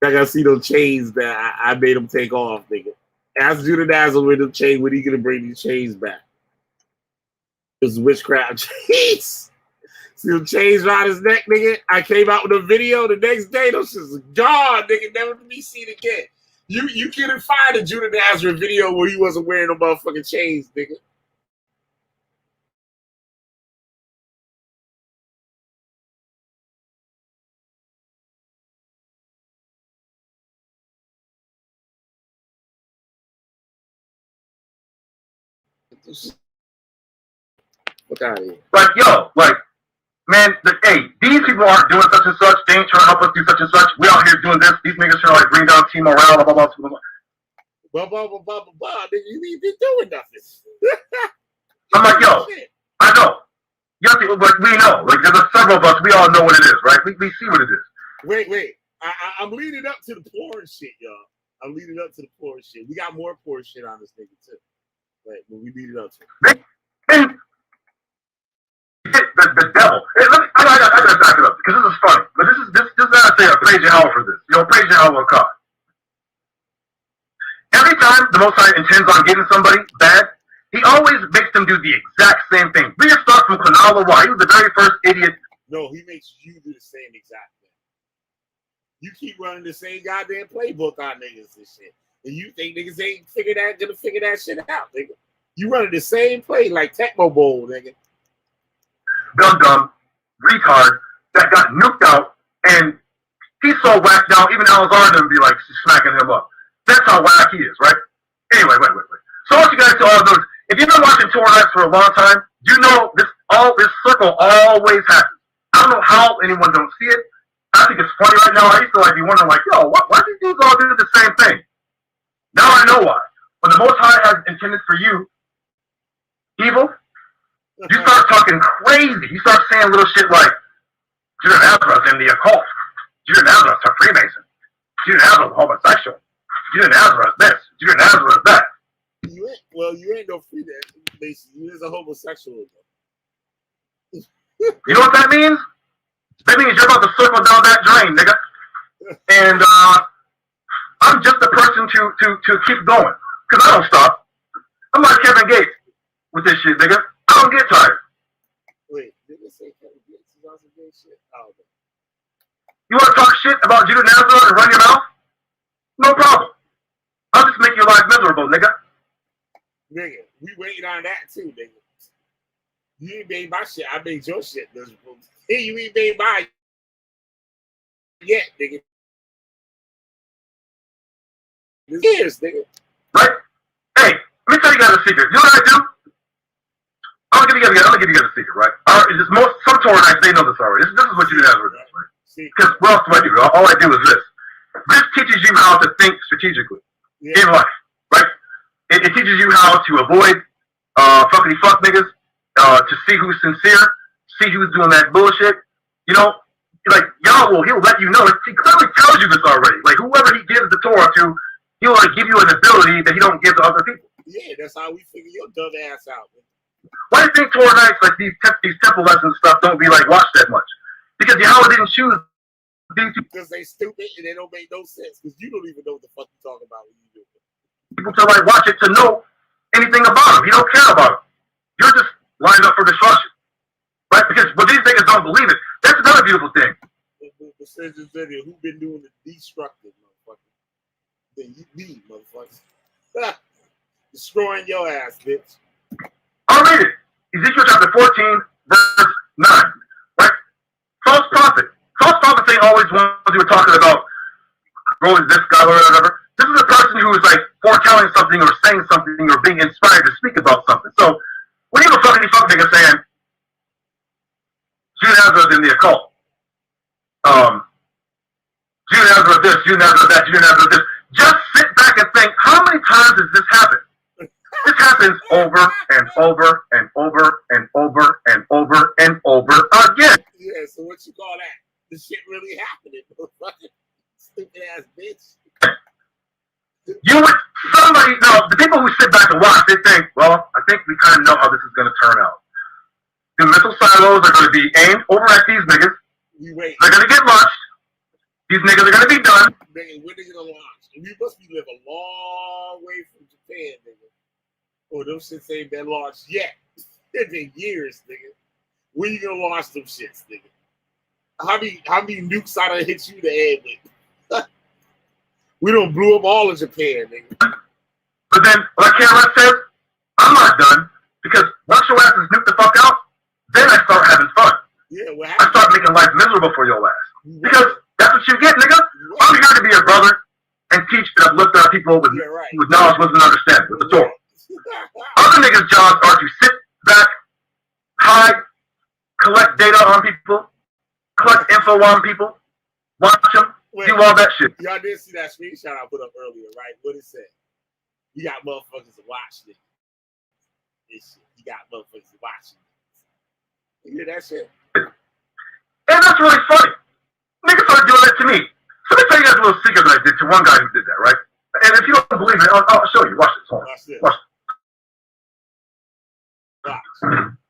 I gotta see those chains that I made him take off, nigga. Ask Judah Dazzle with them chains, when he gonna bring these chains back. This witchcraft chains. See them chains around his neck, nigga? I came out with a video the next day. Those shit's gone, nigga. Never to be seen again. You couldn't find a Judah Nazareth video where he wasn't wearing no motherfucking chains, nigga. Fuck out of here. Like, yo, like, man, hey, these people aren't doing such and such. They ain't trying to help us do such and such. We out here doing this. These niggas trying to like bring down team morale, blah, blah, blah, blah, blah. Blah, blah, blah, blah, blah, blah. Nigga, you ain't been doing nothing. I'm like, yo, I know. But we know. Like, there's several of us. We all know what it is, right? We see what it is. Wait. I'm leading up to the porn shit, y'all. I'm leading up to the porn shit. We got more porn shit on this nigga, too. Like, when we lead it up to it. And the devil. Hey, I gotta back it up because this is funny. But this is not say a praise Yahweh for this. You know, praise Yahweh God. Every time the Most High intends on getting somebody bad, he always makes them do the exact same thing. We just start from Kanala. Why? He was the very first idiot. No, he makes you do the same exact thing. You keep running the same goddamn playbook on niggas and shit. And you think niggas ain't gonna figure that shit out, nigga. You running the same play like Tecmo Bowl, nigga. Dumb, retard that got nuked out, and he's so whacked now, even Alexander would be like smacking him up. That's how whack he is, right? Anyway, wait. So what you guys to all those, if you've been watching TorahKnights for a long time, you know this circle always happens. I don't know how anyone don't see it. I think it's funny right now. I used to like be wondering like, yo, why do these dudes all do the same thing? Now I know why. When the Most High has intended for you evil, you start talking crazy. You start saying little shit like, Judah Nazareth in the occult. Judah Nazareth a Freemason. Judah Nazareth homosexual. Judah Nazareth this. Judah Nazareth that. You ain't no Freemason. You is a homosexual. You know what that means? That means you're about to circle down that drain, nigga. And I'm just the person to keep going. Because I don't stop. I'm like Kevin Gates with this shit, nigga. I don't get tired. Wait, did they say Kevin Gates is also gay shit? Oh, okay. You want to talk shit about Judah Nazareth and run your mouth? No problem. I'll just make your life miserable, nigga. Nigga, we waiting on that too, nigga. You ain't made my shit. I made your shit miserable. Hey, you ain't made mine yet, nigga. This years, nigga. Right? Hey, let me tell you guys a secret. You know what I do? I'm gonna give you guys a secret, right? Some TorahKnights, they know this already. This is what you do as right? Because what else do I do? All I do is this. This teaches you how to think strategically in life, right? It teaches you how to avoid fuckity fuck niggas, to see who's sincere, see who's doing that bullshit. You know, like he'll let you know. He clearly tells you this already. Like whoever he gives the Torah to, he'll like give you an ability that he don't give to other people. Yeah, that's how we figure your dumb ass out, man. Why do you think TorahKnights, like these temple lessons stuff, don't be like watched that much? Because Yahweh didn't choose these people. Because they stupid and they don't make no sense. Because you don't even know what the fuck you're talking about when you do it. People to like watch it to know anything about them. You don't care about them. You're just lined up for destruction, right? Because these niggas don't believe it. That's another beautiful thing. The sentence in here, who been doing the destructive, motherfucker? Then you be, motherfucker. Destroying your ass, bitch. I'll read it. Ezekiel chapter 14, verse 9. Right? False prophet. False prophets ain't always ones you were talking about. Growing this guy or whatever. This is a person who is like foretelling something or saying something or being inspired to speak about something. So when you have a fuckity fuck nigga saying Judah Nazareth in the occult, Judah this, Judah that, Judah this. Just sit back and think, how many times has this happened? This happens over and over and over and over and over and over again. Yeah, so what you call that? This shit really happening, fucking stupid ass bitch. Somebody, no, the people who sit back and watch, they think, well, I think we kind of know how this is going to turn out. The missile silos are going to be aimed over at these niggas. They're going to get launched. These niggas are going to be done. Nigga, when they going to launch? And we must be living a long way from Japan, nigga. Oh, them shits ain't been launched yet. It's been years, nigga. When you going to launch them shits, nigga? How many nukes I done hit you in the head with? We done blew up all of Japan, nigga. But then, like Cameron said, I'm not done. Because once your ass is nuked the fuck out, then I start having fun. Yeah, what I start making life miserable for your ass. Because that's what you get, nigga. I'm here to be a brother and teach and uplift our people with knowledge, wisdom, and understanding, with the Torah. Other niggas' jobs are to sit back, hide, collect data on people, collect info on people, watch them, do all that shit. Y'all did see that screenshot I put up earlier, right? What it said? You got motherfuckers to watch this shit. You got motherfuckers to watch it. You hear that shit? And that's really funny. Niggas started doing that to me. So let me tell you guys a little secret that I did to one guy who did that, right? And if you don't believe me, I'll show you. Watch this. Hold on. Watch this. Watch.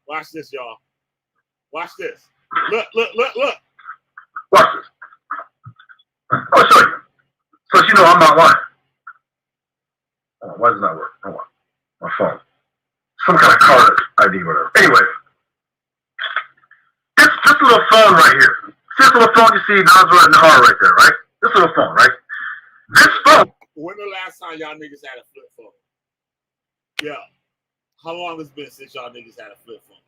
Watch this, y'all. Watch this. Look. Watch this. I'll show you. So you know I'm not lying. Why does it not work? Hold on. My phone. Some kind of card ID, whatever. Anyway. This little phone right here. See this little phone you see Nazra and Nahar right there, right? This little phone, right? This phone. When the last time y'all niggas had a flip phone? Yeah. How long has it been since y'all niggas had a flip phone?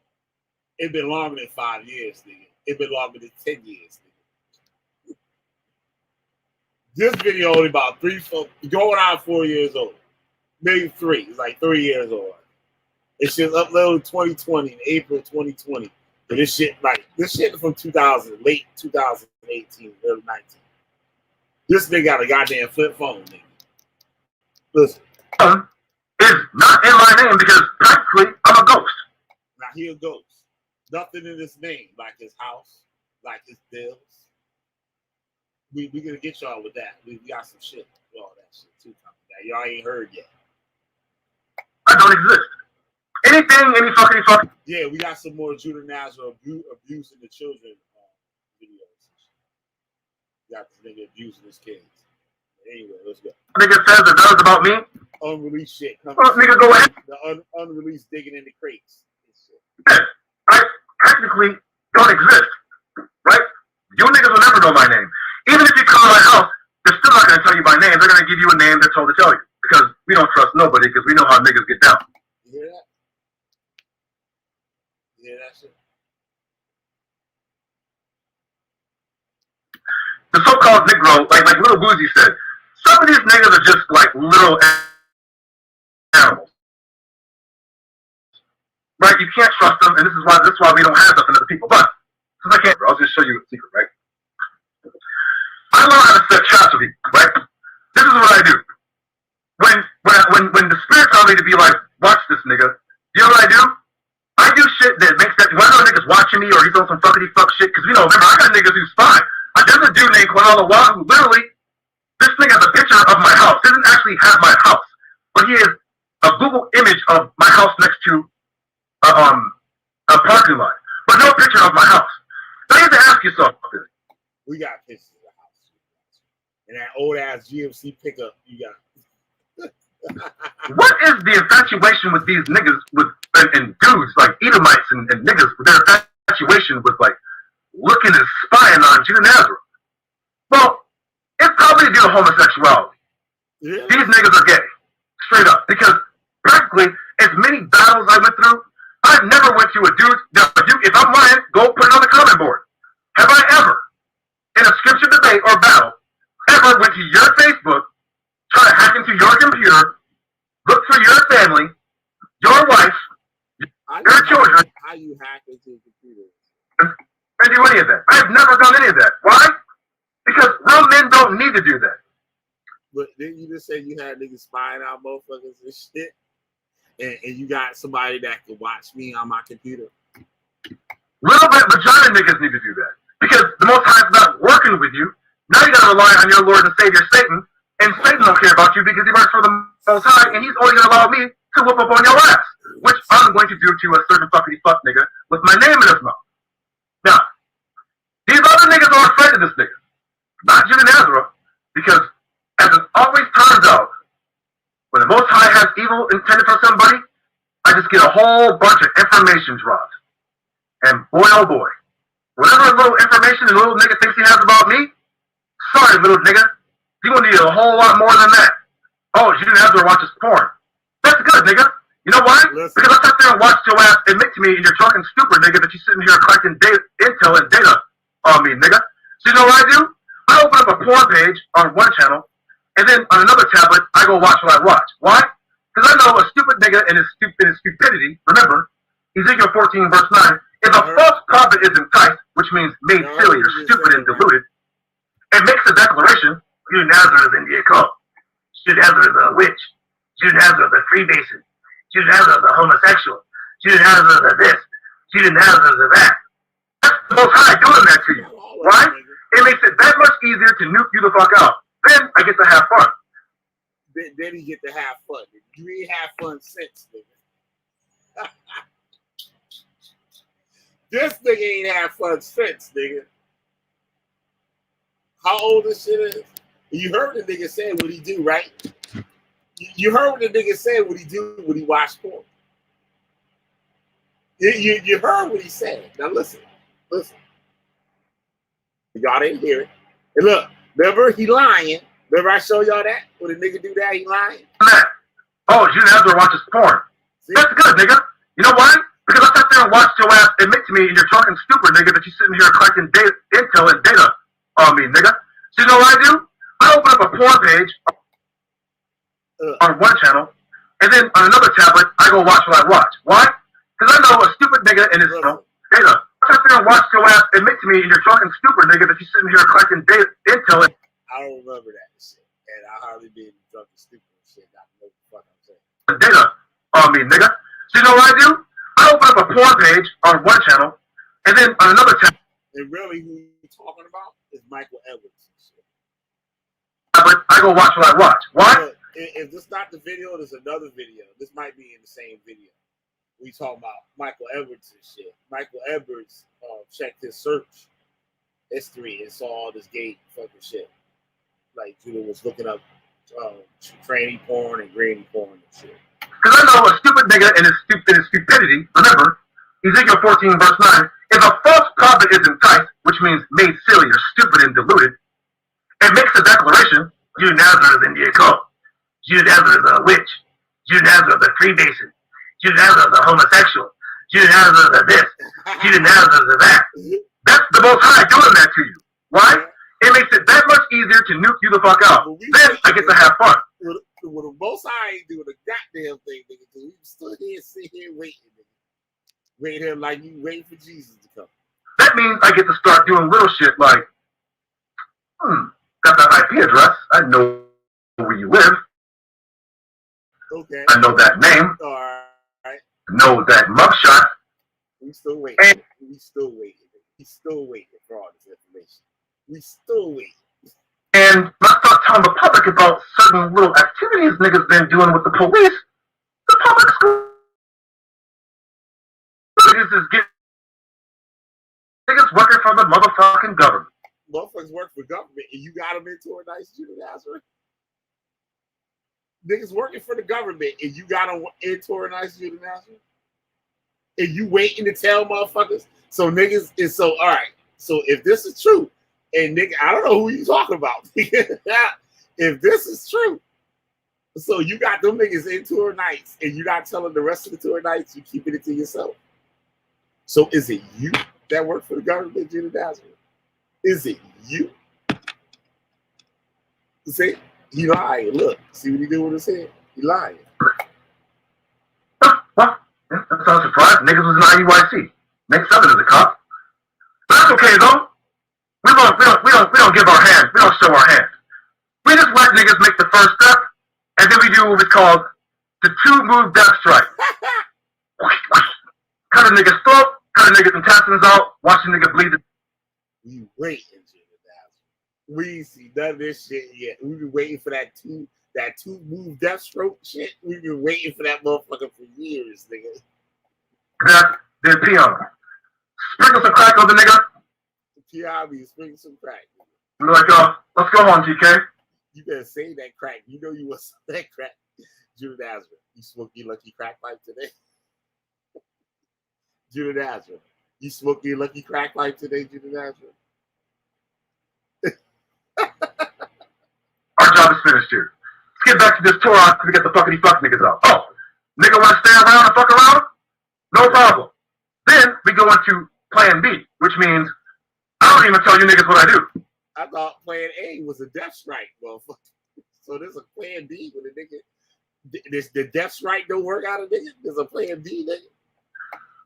It been longer than 5 years, nigga. It been longer than 10 years, nigga. This video only about going on 4 years old. Maybe 3. It's like 3 years old. It's just uploaded 2020, in April 2020. But this shit is from 2000, late 2018, early 19. This nigga got a goddamn flip phone, nigga. Listen. Is not in my name because practically I'm a ghost. Now he a ghost. Nothing in his name, like his house, like his bills. We gonna get y'all with that. We got some shit with all that shit too coming that y'all ain't heard yet. I don't exist. Any fucking. Yeah, we got some more Judah Nazar abusing the children videos. We got this nigga abusing his kids. Anyway, let's go. Nigga says it does about me. Unreleased shit. Nigga, go ahead. The unreleased digging in the crates. Yeah, I technically don't exist, right? You niggas will never know my name. Even if you come to my house, they're still not going to tell you my name. They're going to give you a name they're told to tell you. Because we don't trust nobody because we know how niggas get down. You hear that? You hear that shit? The so-called Negro, like Little Boozy said, some of these niggas are just like little animals. Right? You can't trust them, and this is why we don't have nothing other people. But since I can't, I'll just show you a secret, right? I learned how to set traps for people, right? This is what I do. When the spirit tells me to be like, watch this nigga, you know what I do? I do shit that makes that whether a nigga's watching me or he's on some fuckity fuck shit, because remember, I got niggas who spy. There's a dude named Quinala Wah who literally, this thing has a picture of my house. He doesn't actually have my house, but he is a Google image of my house next to a parking lot, but no picture of my house. Now you have to ask yourself this. We got pictures of the house. And that old ass GMC pickup you got. What is the infatuation with these niggas and dudes like Edomites and niggas with their infatuation with like looking and spying on Judah Nazareth? Well, it's probably due to homosexuality. Yeah. These niggas are gay, straight up, because practically as many battles I went through, I've never went to a dude. If I'm lying, go put it on the comment board. Have I ever, in a scripture debate or battle, ever went to your Facebook, try to hack into your computer, look for your family, your wife, your children? How you hack into your computer? I didn't do any of that. I've never done any of that. Why? Because real men don't need to do that. But then you just said you had niggas spying out motherfuckers and shit, and you got somebody that can watch me on my computer. Little bit vagina niggas need to do that. Because the Most High is not working with you. Now you gotta rely on your Lord and Savior Satan, and Satan don't care about you because he works for the Most High, and he's only gonna allow me to whoop up on your ass, which I'm going to do to a certain fuckity fuck nigga with my name in his mouth. Now, these other niggas are afraid of this nigga, not Judah Nazareth, because as it always turns out, when the Most High has evil intended for somebody, I just get a whole bunch of information dropped. And boy, oh boy, whatever little information the little nigga thinks he has about me, sorry, little nigga, you gonna need a whole lot more than that. Oh, you didn't have to watch his porn. That's good, nigga. You know why? Because I sat there and watched your ass admit to me in your drunken stupor, nigga, that you sitting here collecting intel and data on me, nigga. So you know what I do? I open up a porn page on one channel, and then on another tablet, I go watch what I watch. Why? Because I know a stupid nigga and his stupidity, remember, Ezekiel 14 verse 9, if a false prophet is enticed, which means made silly or stupid and deluded, and makes a declaration, Judah Nazareth is in the occult, Judah Nazareth is a witch, Judah Nazareth is a Freemason, Judah Nazareth is a homosexual, Judah Nazareth is this, Judah Nazareth is that. That's the Most High doing that to you. Why? It makes it that much easier to nuke you the fuck out. Then I get to have fun. Then you get to have fun. You ain't have fun since, nigga. This nigga ain't have fun since, nigga. How old this shit is? You heard the nigga say what he do, right? You heard what the nigga said what he do when he watched porn. You heard what he said. Now listen. Y'all didn't hear it. And look, remember he lying. Remember I show y'all that? When a nigga do that, he lying. Oh, you have to watch his porn. See? That's good, nigga. You know why? Because I sat there and watched your ass admit to me in your drunken stupor, nigga, that you sitting here collecting intel and data on me, nigga. So you know what I do? I open up a porn page on one channel, and then on another tablet, I go watch what I watch. Why? Because I know a stupid nigga and his data. I sat there and watched your ass admit to me in your drunken stupor, nigga, that you sitting here collecting intel. I don't remember that shit, and I hardly been drunk and stupid and shit. I don't know what the fuck I'm saying. Data on me, nigga. So you know what I do? I open up a porn page on one channel, and then on another channel. And really, who you talking about is Michael Edwards and shit. But I go watch what I watch. Why? If this not the video, there's another video. This might be in the same video. We talking about Michael Edwards and shit. Michael Edwards checked his search history and saw all this gay fucking shit. Like, Judah was looking up tranny porn and granny porn and shit. Because I know a stupid nigga and his stupidity, remember, Ezekiel 14 verse 9, if a false prophet is enticed, which means made silly or stupid and deluded, and makes a declaration, Judah Nazareth is in the occult, Judah Nazareth is a witch, Judah Nazareth is a Freemason, Judah Nazareth is a homosexual, Judah Nazareth is this, Judah Nazareth is that. That's the Most High doing that to you. Why? It makes it that much easier to nuke you the fuck out. Then I get to have fun. Well, the Most High ain't doing a goddamn thing, nigga, because we stood here, sitting here waiting, nigga. Waiting here like you waiting for Jesus to come. That means I get to start doing little shit like, got that IP address. I know where you live. Okay. I know that name. All right. Know that mugshot. We still waiting. And we still waiting. We still waiting for all this information. We still waiting. And when I start telling the public about certain little activities niggas been doing with the police, the public school is getting niggas working for the motherfucking government. Motherfuckers work for government and you got them in TorahKnights, Judah Nazareth. Niggas working for the government and you got them in TorahKnights, Judah Nazareth. And you waiting to tell motherfuckers. So niggas is so, all right. So if this is true, and nigga, I don't know who you talking about. If this is true, so you got them niggas in TorahKnights and you're not telling the rest of the TorahKnights, you keeping it to yourself. So is it you that work for the government, Judah Nazareth? Is it you? See, he lying. Look, see what he do with his head? He lying. Well, that's not a surprise. Niggas was in IUIC. Next 7 is a cop. That's don't give our hand. We don't show our hand. We just let niggas make the first step, and then we do what we call the 2-move death strike. Cut a nigga's throat, cut a nigga's intestines out, watch a nigga bleed. We waiting, we ain't see none of this shit yet. We've been waiting for that two-move death stroke shit. We've been waiting for that motherfucker for years, nigga. Then pee on him. Sprinkle some crack on the nigga. PIB, sprinkle some crack. We're like, let's go on, TK. You better say that crack. You know you want some of that crack. Judah Nazareth, you smoke your lucky crack pipe today? Judah Nazareth, you smoke your lucky crack pipe today, Judah Nazareth? Our job is finished here. Let's get back to this Torah to get the fuckity fuck niggas out. Oh, nigga want to stay around and fuck around? No problem. Then we go into plan B, which means I don't even tell you niggas what I do. I thought plan A was a death strike, motherfucker. So there's a plan B with a nigga. The death strike don't work out of nigga. There's a plan B, nigga.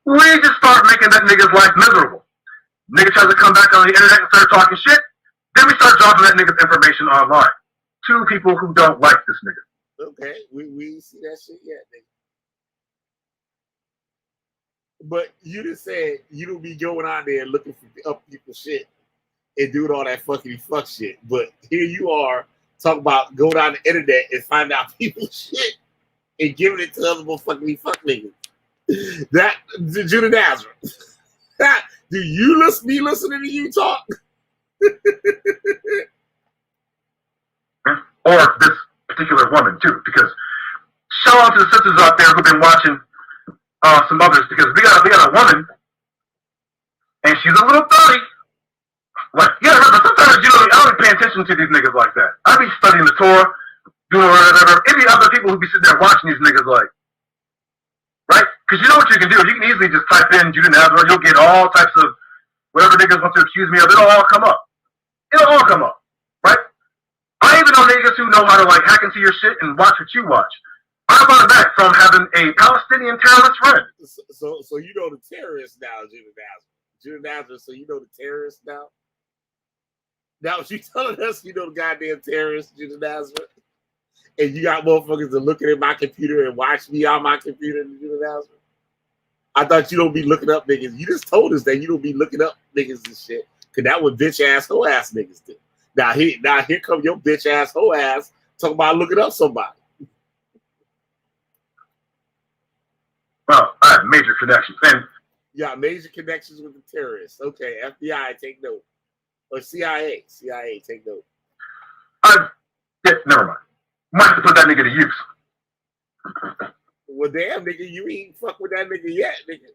We just start making that nigga's life miserable. Nigga tries to come back on the internet and start talking shit. Then we start dropping that nigga's information online to people who don't like this nigga. Okay, we see that shit yet, nigga. But you just said you don't be going out there looking for up people's shit and doing all that fucking fuck shit. But here you are talking about going on the internet and find out people's shit and giving it to other motherfucking fuck niggas. That Judah Nazareth. Do you be listening to you talk? Or this particular woman too, because shout out to the sisters out there who've been watching some others, because we got a woman and she's a little dirty. Like, yeah, remember, sometimes I don't pay attention to these niggas like that. I be studying the Torah, doing whatever. It'd be other people who be sitting there watching these niggas like, right? Because you know what you can do. You can easily just type in Judah Nazareth. You'll get all types of whatever niggas want to accuse me of. It'll all come up. It'll all come up, right? I even know niggas who know how to like hack into your shit and watch what you watch. I learned that from having a Palestinian terrorist friend. So you know the terrorist now, Judah Nazareth. Judah Nazareth, so you know the terrorist now? Now what you telling us, you know the goddamn terrorist, Judah Nazareth? And you got motherfuckers that looking at my computer and watch me on my computer, Judah Nazareth? I thought you don't be looking up niggas. You just told us that you don't be looking up niggas and shit. Cause that what bitch ass hoe ass niggas do. Now here come your bitch ass hoe ass talking about looking up somebody. Well, I have major connections. And yeah, major connections with the terrorists. Okay, FBI, take note. Or CIA, take note. Yeah, never mind. Might have to put that nigga to use. Well, damn, nigga, you ain't fuck with that nigga yet, nigga.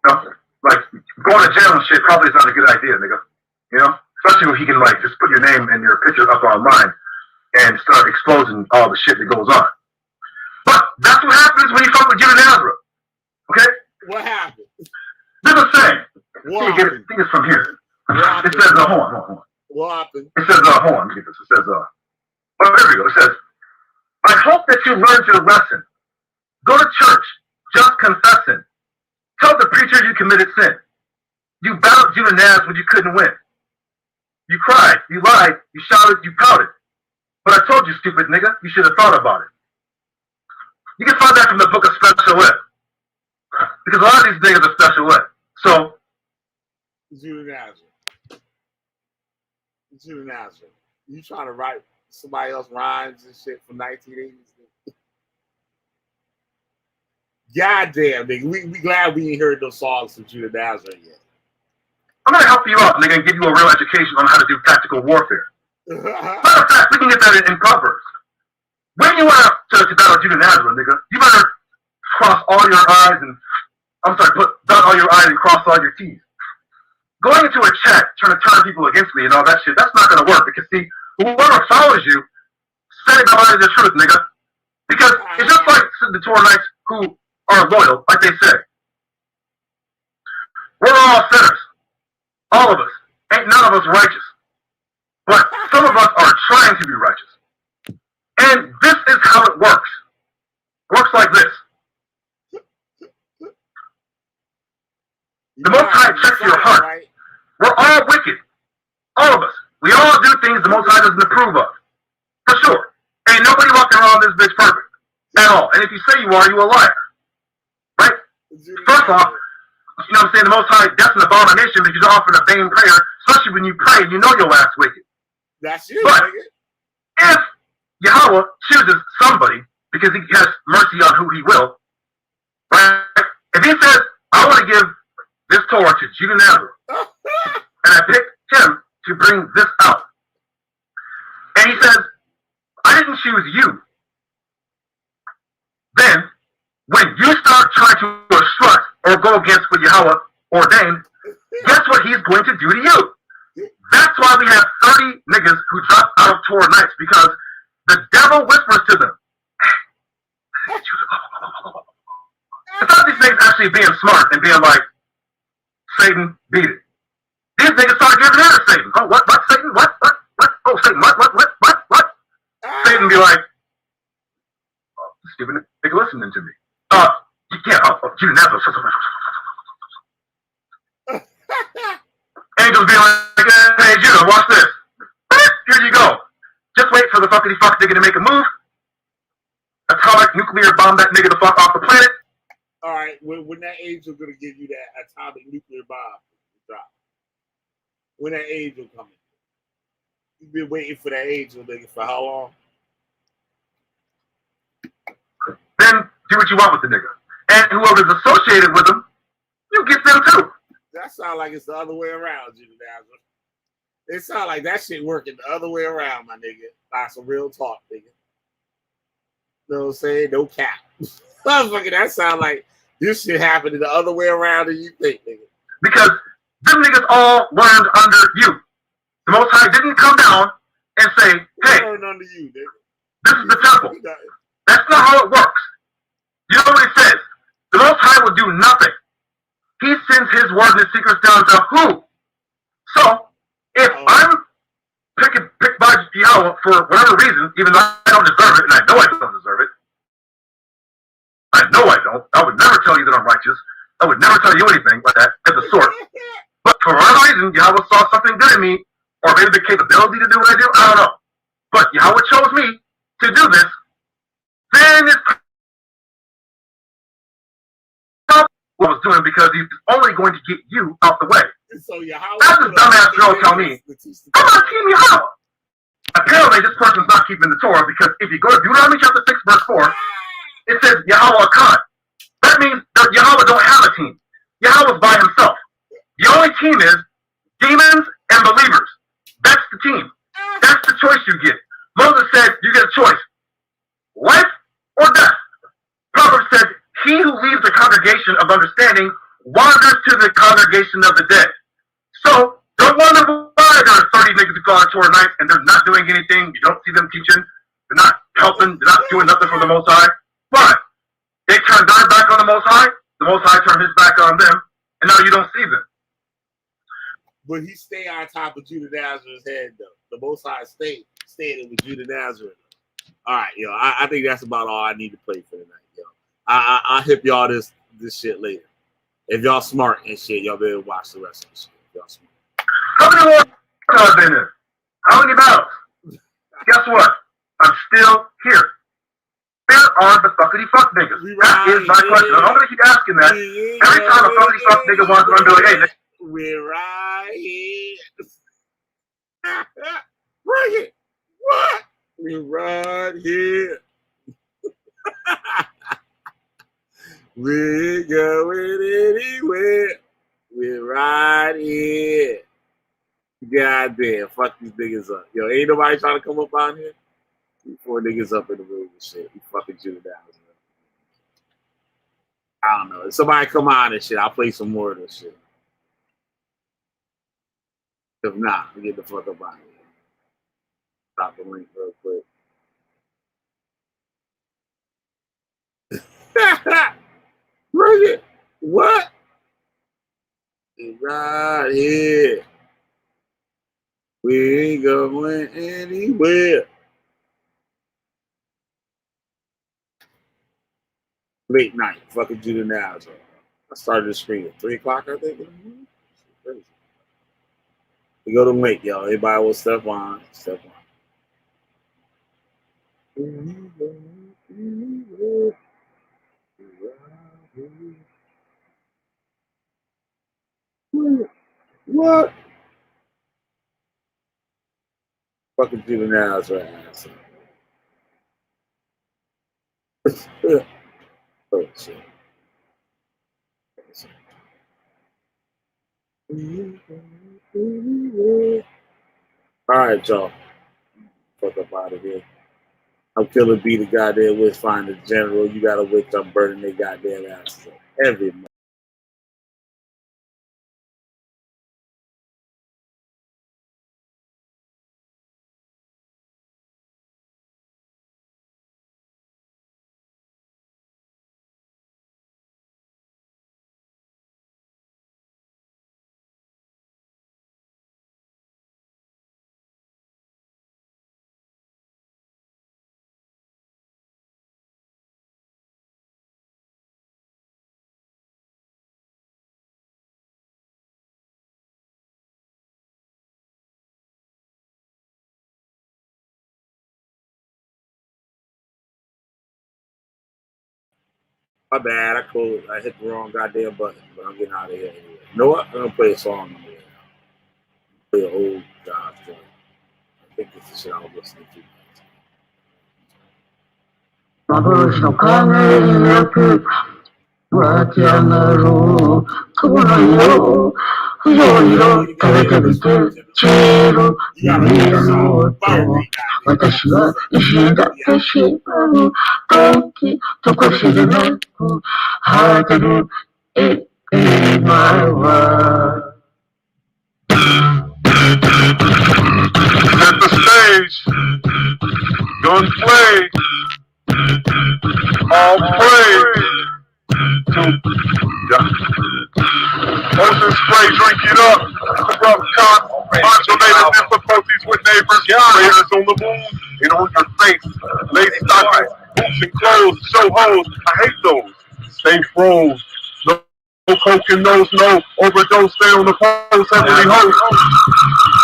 No, like, going to jail and shit probably is not a good idea, nigga. You know? Especially when he can, like, just put your name and your picture up online and start exposing all the shit that goes on. But that's what happens when you fuck with Judah Nazareth. Okay? What happened? There's a saying. What I think it's from here. What It says, hold on. What happened? It says, hold on, let me get this. It says, oh, there we go. It says, I hope that you learned your lesson. Go to church, just confessing. Tell the preacher you committed sin. You bowed Judah Naz when you couldn't win. You cried, you lied, you shouted, you pouted. But I told you, stupid nigga, you should have thought about it. You can find that from the book of Special Ed. Because a lot of these niggas are special ed. So, Judah Nazareth. You trying to write somebody else rhymes and shit from 1980s? Goddamn, nigga. We glad we ain't heard those songs from Judah Nazareth yet. I'm going to help you out, nigga, and give you a real education on how to do tactical warfare. Matter of fact, we can get that in Proverbs. When you want to battle Judah Nazareth, nigga, you better cross all your I's and, dot all your I's and cross all your T's. Going into a chat, trying to turn people against me and all that shit, that's not going to work. Because, see, whoever follows you, say the the truth, nigga. Because it's just like the TorahKnights who are loyal, like they say. We're all sinners. All of us. Ain't none of us righteous. But some of us are trying to be righteous. And this is how it works. It works like this. The Most High checks your heart. Right? We're all wicked. All of us. We all do things the Most High doesn't approve of. For sure. Ain't nobody walking around this bitch perfect. At all. And if you say you are, you a liar. Right? First off, you know what I'm saying, the Most High, that's an abomination because you're offering a vain prayer, especially when you pray and you know your ass wicked. That's you, but nigga. If Yahweh chooses somebody, because he has mercy on who he will, right? If he says, I want to give this Torah to Judah Nazareth, and I picked him to bring this out, and he says, I didn't choose you, then when you start trying to obstruct or go against what Yahweh ordained, guess what he's going to do to you? That's why we have 30 niggas who drop out of TorahKnights, because the devil whispers to them. It's not these niggas actually being smart and being like, Satan, beat it. These niggas start giving in to Satan. Oh, what, Satan? What? Oh, Satan, what? Satan be like, oh, stupid nigga listening to me. Judah Nazareth. Angels be like, hey, Judah, watch this. Here you go. Just wait for the fuckity fuck nigga to make a move. Atomic nuclear bomb that nigga the fuck off the planet. All right, when that angel gonna give you that atomic nuclear bomb drop? When that angel coming? You've been waiting for that angel, nigga, for how long? Then do what you want with the nigga. And whoever's associated with him, you get them too. That sound like it's the other way around, Judah Nazareth. It sound like that shit working the other way around, my nigga. Like some real talk, nigga. You know what I'm saying? No cap. Motherfucker, that sound like this shit happening the other way around than you think, nigga. Because them niggas all learned under you. The Most High didn't come down and say, hey, learned under you, nigga. This is the temple. That's not how it works. You know what it says? The Most High will do nothing. He sends his word and his secrets down to who? So, if I'm picked by Yahweh for whatever reason, even though I don't deserve it, and I know I don't deserve it, I know I don't. I would never tell you that I'm righteous. I would never tell you anything like that as a sort. But for whatever reason, Yahweh saw something good in me, or maybe the capability to do what I do, I don't know. But Yahweh chose me to do this, then it's what I was doing, because he's only going to get you out the way. So that's a dumbass girl tell me, I'm not Team Yahweh. Apparently, this person's not keeping the Torah, because if you go to Deuteronomy chapter 6, verse 4, it says Yahweh Khan. That means that Yahweh don't have a team. Yahweh's by himself. The only team is demons and believers. That's the team. That's the choice you get. Moses said you get a choice. Life or death. Proverbs said, he who leaves the congregation of understanding wanders to the congregation of the dead. So, don't wonder why there are 30 niggas who call it TorahKnights and they're not doing anything. You don't see them teaching. They're not helping. They're not doing nothing for the Most High. Why? They turned their back on the Most High. The Most High turned his back on them. And now you don't see them. But he stay on top of Judah Nazareth's head, though. The Most High stayed with Judah Nazareth. All right, yo, I think that's about all I need to play for tonight, yo. I'll hip y'all this shit later. If y'all smart and shit, y'all better watch the rest of the shit. Y'all smart. How many more I've been in? How many battles? Guess what? I'm still here. Where are the fuckity fuck niggas? That is my question. I'm gonna keep asking that. Every time a fuckity fuck nigga wants to be like, hey, nigga. We're right here. Bring it. What? We're right here. We ain't going anywhere. We're right here. Goddamn, fuck these niggas up. Yo, ain't nobody trying to come up on here? 4 niggas up in the room and shit. We fucking Judah down. I don't know. If somebody come on and shit, I'll play some more of this shit. If not, we get the fuck up out of here. Drop the link real quick. Bring it. What? Right here. We ain't going anywhere. Late night. Fucking Judah Nazareth. I started the screen at 3 o'clock, I think. Crazy. We go to link, y'all. Everybody will step on. Step on. What? Fucking juveniles right now. Oh, shit. All right, y'all. Fuck up out of here. I'm killing B the goddamn witch finder general. You got a witch, I'm burning their goddamn asses up. Every month. My bad, I hit the wrong goddamn button, but I'm getting out of here anyway. You know what? I'm gonna play a song now. Play an old job joint. I think this is shit I was listening to. At the stage, gunplay, all play. Ocean spray, drink it up. Corrupt cops, modulated difficulties with neighbors. Prayers on the moon and on your face. Lady stockings, boots and clothes, show hoes. I hate those. Stay froze. No coke and nose, no overdose. Stay on the post, heavily host.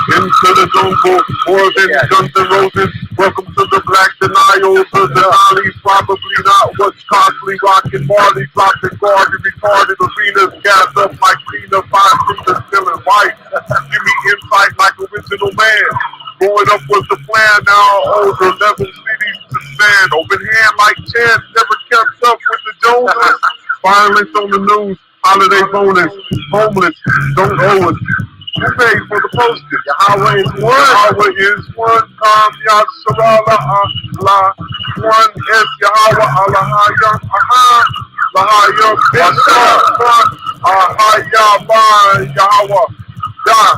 Into the jungle, more than Guns N' Roses. Welcome to the black denials of the Denali's. Probably not what's costly. Rockin' Marley, dropping guarded, retarded arenas. Gas up like Tina, 5 fingers still in white. Give me insight like original man. Growing up was the plan, now older level cities to stand. Open hand like chance, never kept up with the Joneses. Violence on the news, holiday bonus. Homeless, don't owe us. Who paid for the postage? Yahweh is one. Yahweh is one. Yad Sharala Allah. One is Yahweh Allah. Lahayam Bishar. Ahayam Yahweh. God.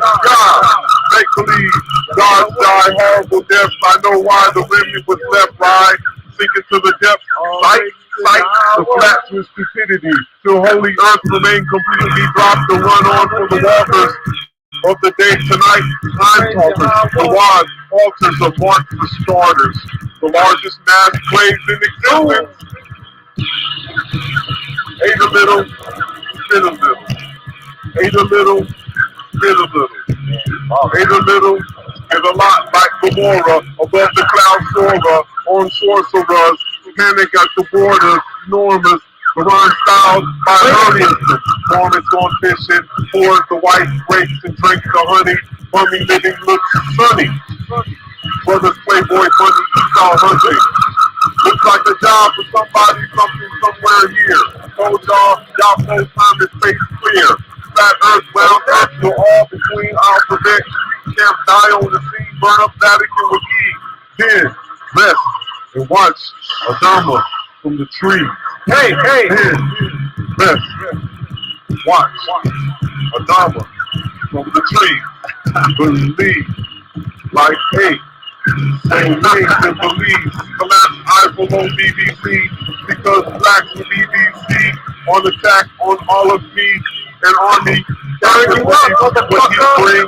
Make believe. God died horrible death. I know why the women was left right. Sinking to the depths. Sight. The flats with stupidity. Till holy earth remain completely dropped to run on for the walkers of the day tonight. Time talkers, the wise altars of mark for starters. The largest mass graves in existence. Ate a little, spit a little. Ate a little, spit a little. Ate a little, spit a lot like Gomorrah. Above the cloud Torah, on sorcerers. Panic at the border, enormous. Quran style by Williamson. Mormons on fishing, pours the white grapes and drinks the honey. Mummy living looks sunny. Brothers Playboy Bunny, Esau hunting. Looks like a job for somebody, something somewhere here. Told y'all full time is face clear. Flat earth, round earth, you're all between alphabet. Camp die on the scene, burn up Vatican with E. Then, rest and watch Adama from the tree. Hey, rest, watch Adama from the tree. Believe, like hate. Same things and believe. Collapse Eiffel on BBC because blacks with BBC on attack on all of me and army. Captain what he brings me,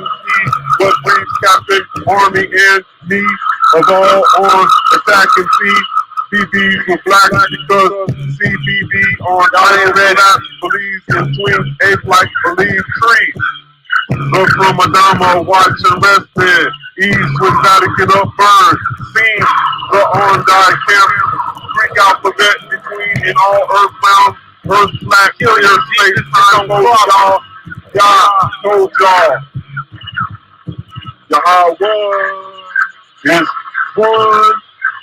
what brings Captain Army and me of all on attack and see. BBs with blacks because CBB on Iron Red believes in swing ape like believe tree. Look from Adama, watching resting. Ease with Vatican upburn. Seen the on-die camp. Freak alphabet between in all earthbound. Earth black, clear space, time, both y'all. God told y'all. Yahweh is one.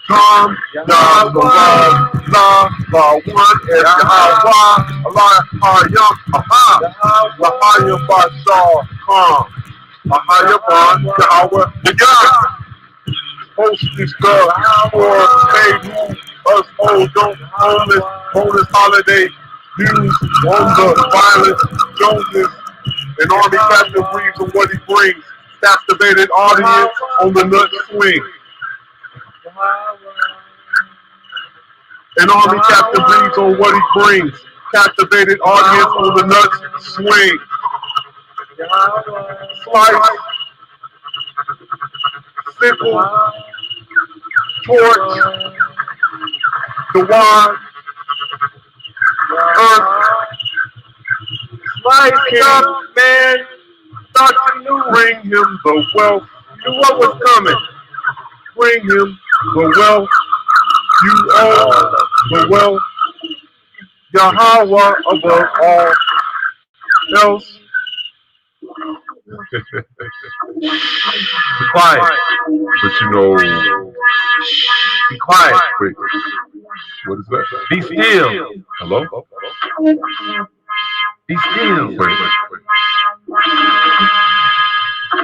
Come, Yahweh, La, one, and Yahweh, Allah, Hayam, Aha, Lahayam, Bashar, Come, Ahayam, Yahweh, the God. Host is God, for made us old, don't homeless, bonus holiday, views on the violence, Joneses, an army captain breathes on what he brings, captivated audience on the nut swing. An army captain breathes on what he brings, captivated audience on the nuts swing. Slice, sickle, torch, the wine, earth, slice up, man. Thought you knew. Bring him the wealth. You knew what was coming. Bring him the wealth. You owe the wealth. Yahweh above all else. Be quiet. But you know, be quiet. Wait, what is that? Be still. Hello? Be still. Wait.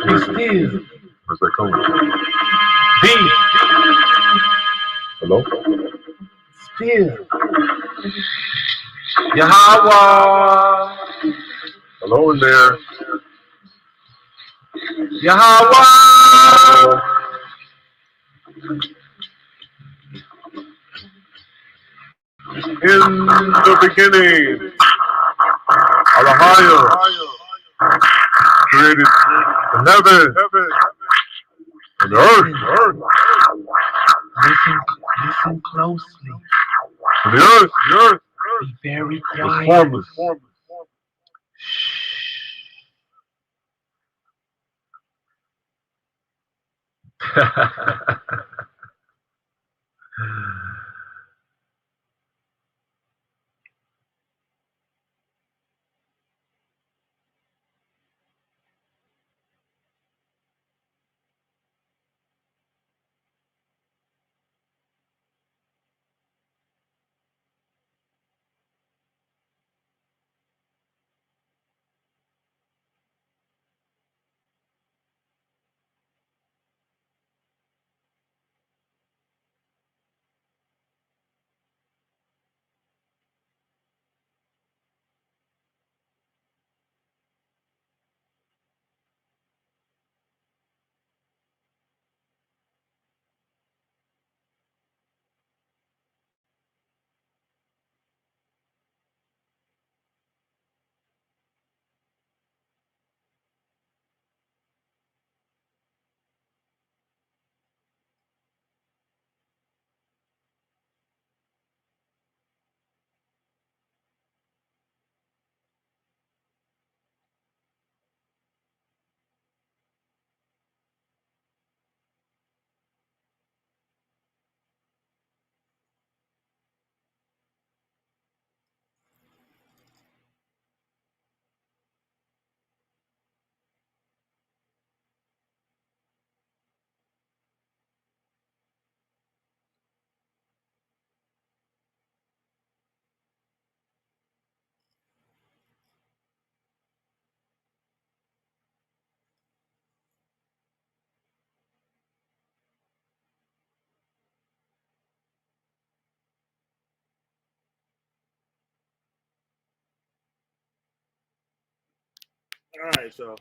Be still. Where's that coming from? Be. Hello? Still. Yahweh. Hello in there. Yahweh. In the beginning, Alahaya created the heaven and the earth. Listen closely. And the earth Be very was quiet. formless. All right, so